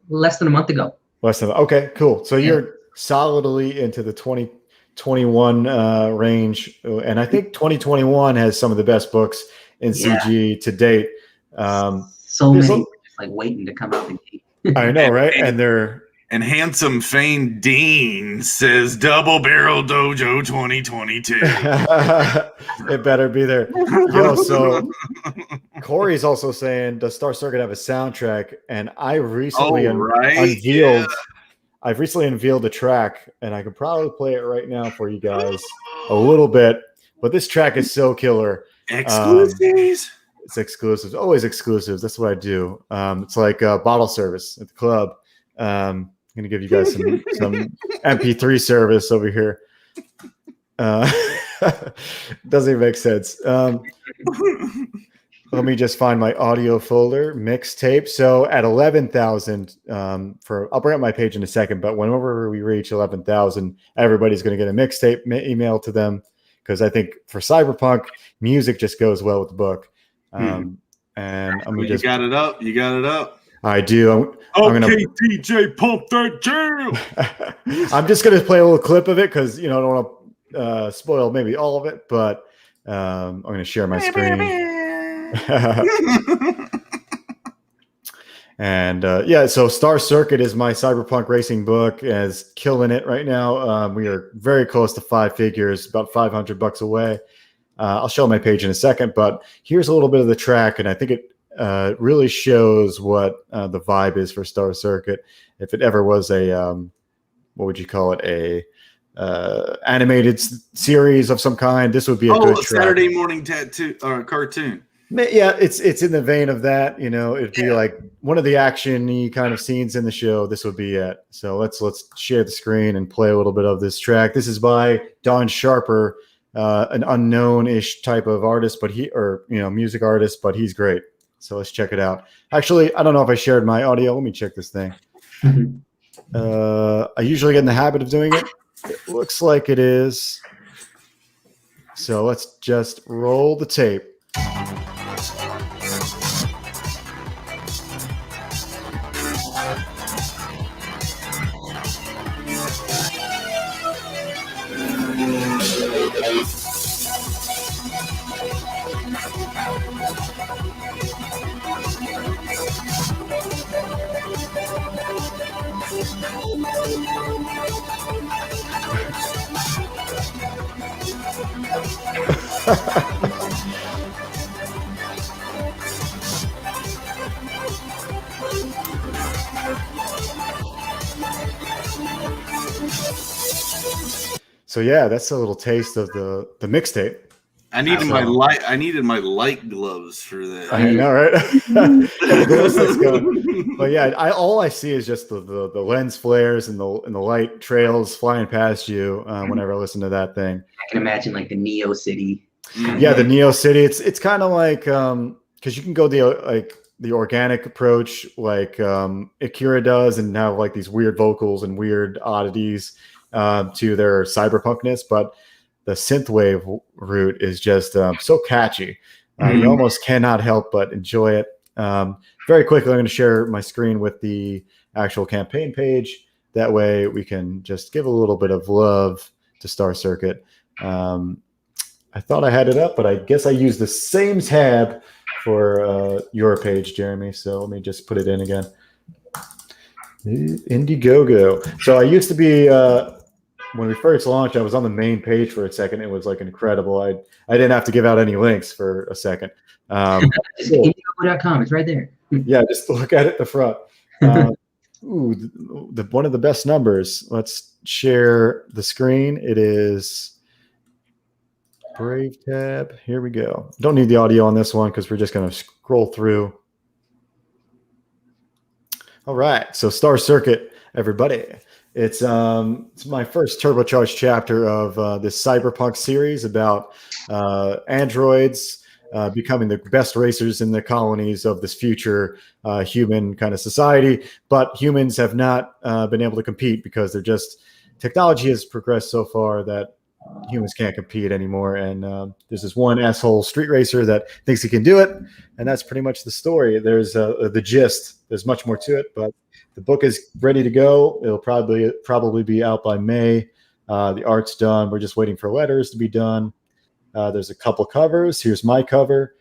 less than a month ago. Okay, cool. So you're solidly into the 2021 range, and I think 2021 has some of the best books in CG to date. So many just like waiting to come out. I know, right? And handsome Fane Dean says Double Barrel Dojo 2022. It better be there. Yo, so Corey's also saying, does Star Circuit have a soundtrack? And I recently unveiled. I've recently unveiled a track, and I could probably play it right now for you guys a little bit. But this track is so killer. Exclusives. It's exclusives. Always exclusives. That's what I do. It's like bottle service at the club. I'm going to give you guys some MP3 service over here. Doesn't even make sense. Let me just find my audio folder, mixtape. So at 11,000, I'll bring up my page in a second, but whenever we reach 11,000, everybody's going to get a mixtape email to them because I think for Cyberpunk, music just goes well with the book. And I'm You got it up. I do. I'm Okay, DJ, pump that jam. I'm just gonna play a little clip of it because I don't want to spoil maybe all of it, but I'm gonna share my screen. And so Star Circuit is my cyberpunk racing book, and is killing it right now. We are very close to 5 figures, about $500 away. I'll show my page in a second, but here's a little bit of the track, and I think it really shows what the vibe is for Star Circuit. If it ever was a, what would you call it, a animated series of some kind, this would be a good track. Saturday morning cartoon. Yeah, it's in the vein of that. It'd be like one of the action-y kind of scenes in the show. This would be it. So let's share the screen and play a little bit of this track. This is by Don Sharper, an unknown-ish type of artist, but music artist, but he's great. So let's check it out. Actually, I don't know if I shared my audio. Let me check this thing. I usually get in the habit of doing it. It looks like it is. So let's just roll the tape. So yeah, that's a little taste of the mixtape. I needed my light gloves for that. I know, right? But yeah, all I see is just the lens flares and the light trails flying past you whenever I listen to that thing. I can imagine like the Neo City. Yeah, the Neo City. It's kind of like because you can go the organic approach like Akira does, and have like these weird vocals and weird oddities to their cyberpunkness, but the synthwave route is just so catchy. You almost cannot help but enjoy it. Very quickly, I'm going to share my screen with the actual campaign page. That way we can just give a little bit of love to Star Circuit. I thought I had it up, but I guess I used the same tab for your page, Jeremy. So let me just put it in again. Indiegogo. So I used to be... when we first launched, I was on the main page for a second. It was like incredible. I didn't have to give out any links for a second. Indiegogo.com. It's right there. Yeah, just look at it at the front. One of the best numbers. Let's share the screen. It is Brave tab. Here we go. Don't need the audio on this one because we're just going to scroll through. All right. So Star Circuit, everybody. It's my first turbocharged chapter of this cyberpunk series about androids becoming the best racers in the colonies of this future human kind of society. But humans have not been able to compete because technology has progressed so far that humans can't compete anymore. And there's this one asshole street racer that thinks he can do it. And that's pretty much the story. There's the gist. There's much more to it, but the book is ready to go. It'll probably be out by May. The art's done. We're just waiting for letters to be done. There's a couple covers. Here's my cover,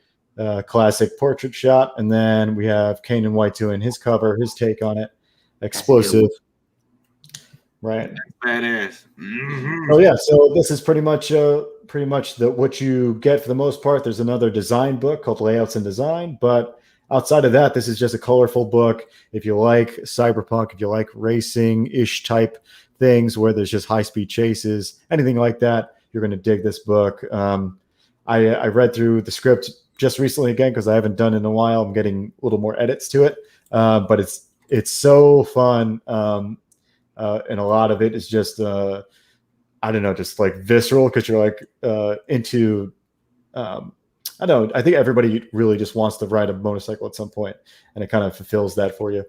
classic portrait shot. And then we have Kanan White doing his cover, his take on it. Explosive. Right. Badass. Oh yeah. So this is pretty much what you get for the most part. There's another design book called Layouts and Design, but outside of that, this is just a colorful book. If you like cyberpunk, if you like racing-ish type things where there's just high-speed chases, anything like that, you're going to dig this book. I read through the script just recently again because I haven't done it in a while. I'm getting a little more edits to it, but it's so fun. And a lot of it is just I don't know, just like visceral because you're like into I don't know. I think everybody really just wants to ride a motorcycle at some point, and it kind of fulfills that for you.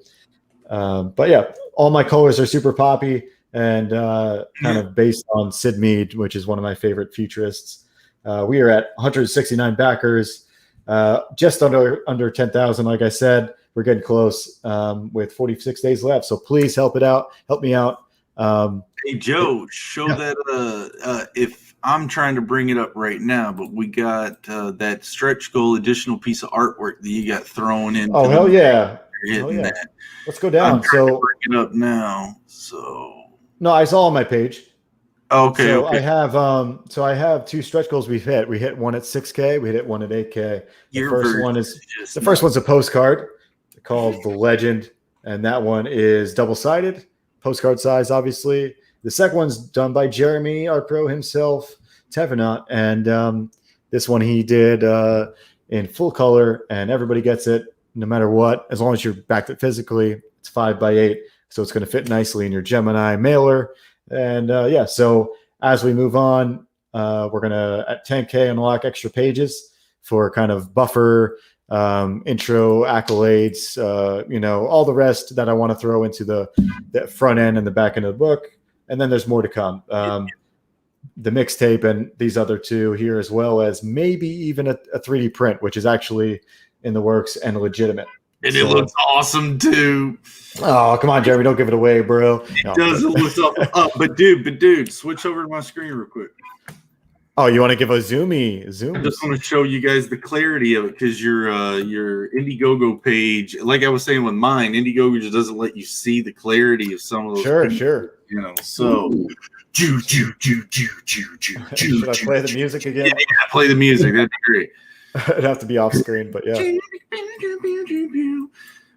But yeah, all my colors are super poppy and kind of based on Sid Mead, which is one of my favorite futurists. We are at 169 backers, just under 10,000. Like I said, we're getting close with 46 days left. So please help me out. Hey Joe, show that if I'm trying to bring it up right now, but we got that stretch goal additional piece of artwork that you got thrown in. Oh hell yeah! That. Let's go down. I'm trying to bring it up now. So no, I saw on my page. Okay. So okay. I have 2 stretch goals we've hit. We hit one at 6K. We hit one at 8K. The first one's a postcard called The Legend, and that one is double-sided, postcard size, obviously. The second one's done by Jeremy, our pro himself, Thevenot, and this one he did in full color, and everybody gets it no matter what, as long as you're backed it physically. It's 5x8, so it's going to fit nicely in your Gemini mailer. And so as we move on, we're going to, at 10K, unlock extra pages for kind of buffer, intro, accolades, all the rest that I want to throw into the front end and the back end of the book. And then there's more to come. The mixtape and these other 2 here, as well as maybe even a 3D print, which is actually in the works and legitimate. And it looks awesome too. Oh, come on, Jeremy. Don't give it away, bro. It does look awesome. But dude, switch over to my screen real quick. Oh, you want to give a zoom? I just want to show you guys the clarity of it, because your Indiegogo page, like I was saying with mine, Indiegogo just doesn't let you see the clarity of some of those. Sure. So Should I play the music again? Yeah, play the music. That'd be great. It'd have to be off screen, but yeah.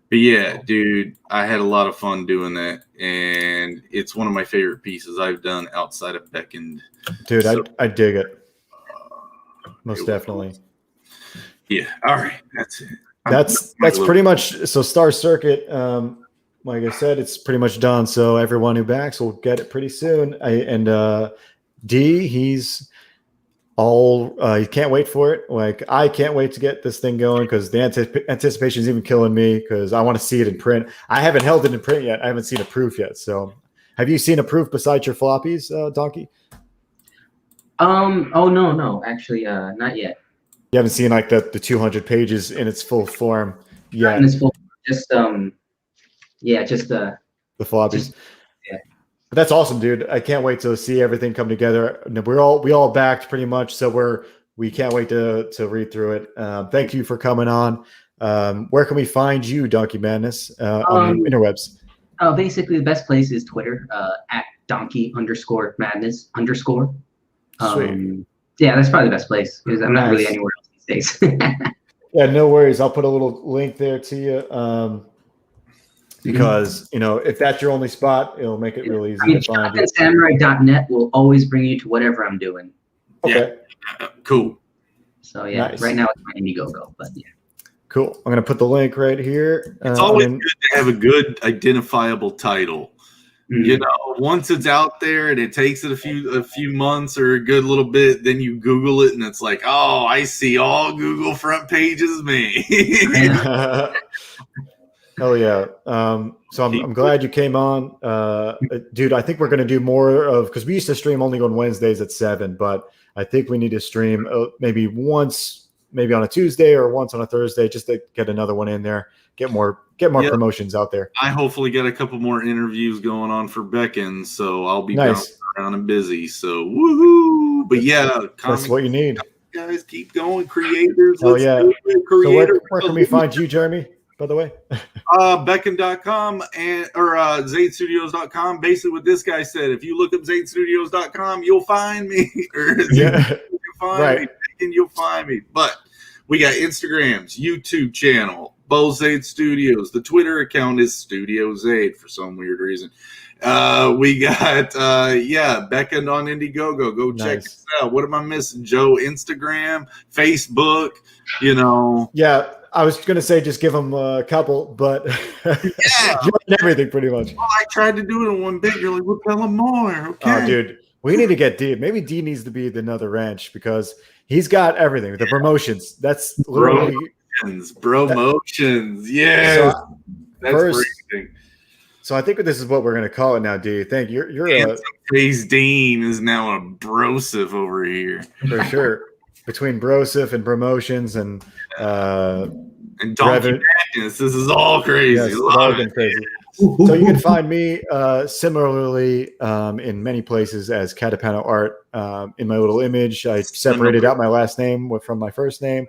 But yeah, dude, I had a lot of fun doing that, and it's one of my favorite pieces I've done outside of Beckoned. Dude, I dig it. Most definitely. Yeah. All right. That's it. That's pretty much so. Star Circuit, like I said, it's pretty much done. So everyone who backs will get it pretty soon. D, he's all he can't wait for it. Like, I can't wait to get this thing going, because the anticipation is even killing me, because I want to see it in print. I haven't held it in print yet. I haven't seen a proof yet. So have you seen a proof besides your floppies, Donkey? Oh no, actually, not yet. You haven't seen like the 200 pages in its full form yet? In its full, just the floppies. Yeah. But that's awesome, dude. I can't wait to see everything come together. We all backed pretty much, so we can't wait to read through it. Thank you for coming on. Where can we find you, Donkey Madness, on the interwebs? Basically, the best place is Twitter, at Donkey_Madness_. Sweet. Yeah, that's probably the best place, because I'm not really anywhere else these days. Yeah, no worries. I'll put a little link there to you. Because if that's your only spot, it'll make it really easy to find you. Samurai.net will always bring you to whatever I'm doing. Okay. Yeah. Cool. So yeah, nice. Right now it's my Indiegogo, but yeah. Cool. I'm gonna put the link right here. It's always good to have a good identifiable title. Once it's out there and it takes it a few months or a good little bit, then you Google it and it's like, oh, I see all Google front pages me. Hell yeah. So I'm glad you came on. Dude, I think we're going to do more of, because we used to stream only on Wednesdays at 7, but I think we need to stream maybe once, maybe on a Tuesday or once on a Thursday, just to get another one in there, get more promotions out there. I hopefully get a couple more interviews going on for Beckoned, so I'll be bouncing around and busy. So woohoo! But yeah, that's what you need. Guys, keep going, creators. Oh yeah. So where can we find you, Jeremy? By the way, Beckoned.com or ZadeStudios.com. Basically, what this guy said: if you look up ZadeStudios.com, you'll find me. You'll find me. You'll find me. But we got Instagrams, YouTube channel, Zade Studios. The Twitter account is Studio Zade for some weird reason. We got Beckoned on Indiegogo. Go check us out. What am I missing, Joe? Instagram, Facebook. Yeah. I was going to say just give them a couple, but everything pretty much. Well, I tried to do it in one big. You're like, we'll tell them more. Okay. Oh, dude, we need to get D. Maybe D needs to be another ranch, because he's got everything. The promotions. That's literally promotions. Yeah. So, that's great. So I think this is what we're going to call it now, D. Thank you. You're Face Dean is now a brosif over here. For sure. Between brosif and promotions and And Donkey Madness. This is all crazy. Yes, it's all been crazy. So you can find me similarly in many places as Catapano Art. In my little image, I separated out my last name from my first name.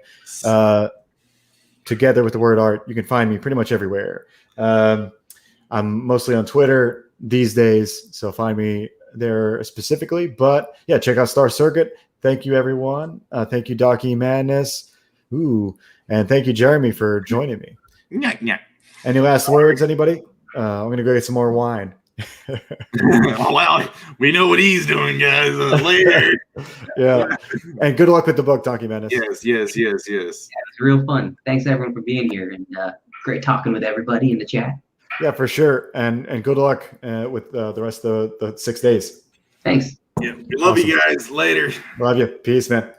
Together with the word art, you can find me pretty much everywhere. I'm mostly on Twitter these days, so find me there specifically. But yeah, check out Star Circuit. Thank you, everyone. Thank you, Donkey Madness. Ooh, and thank you, Jeremy, for joining me. Yeah. Any last words, anybody? I'm going to go get some more wine. Well, we know what he's doing, guys. Later. Yeah. And good luck with the book, Donkey Madness. Yes. Yeah, it was real fun. Thanks, everyone, for being here. And great talking with everybody in the chat. Yeah, for sure. And good luck with the rest of the 6 days. Thanks. Yeah. We love you guys. Later. Love you. Peace, man.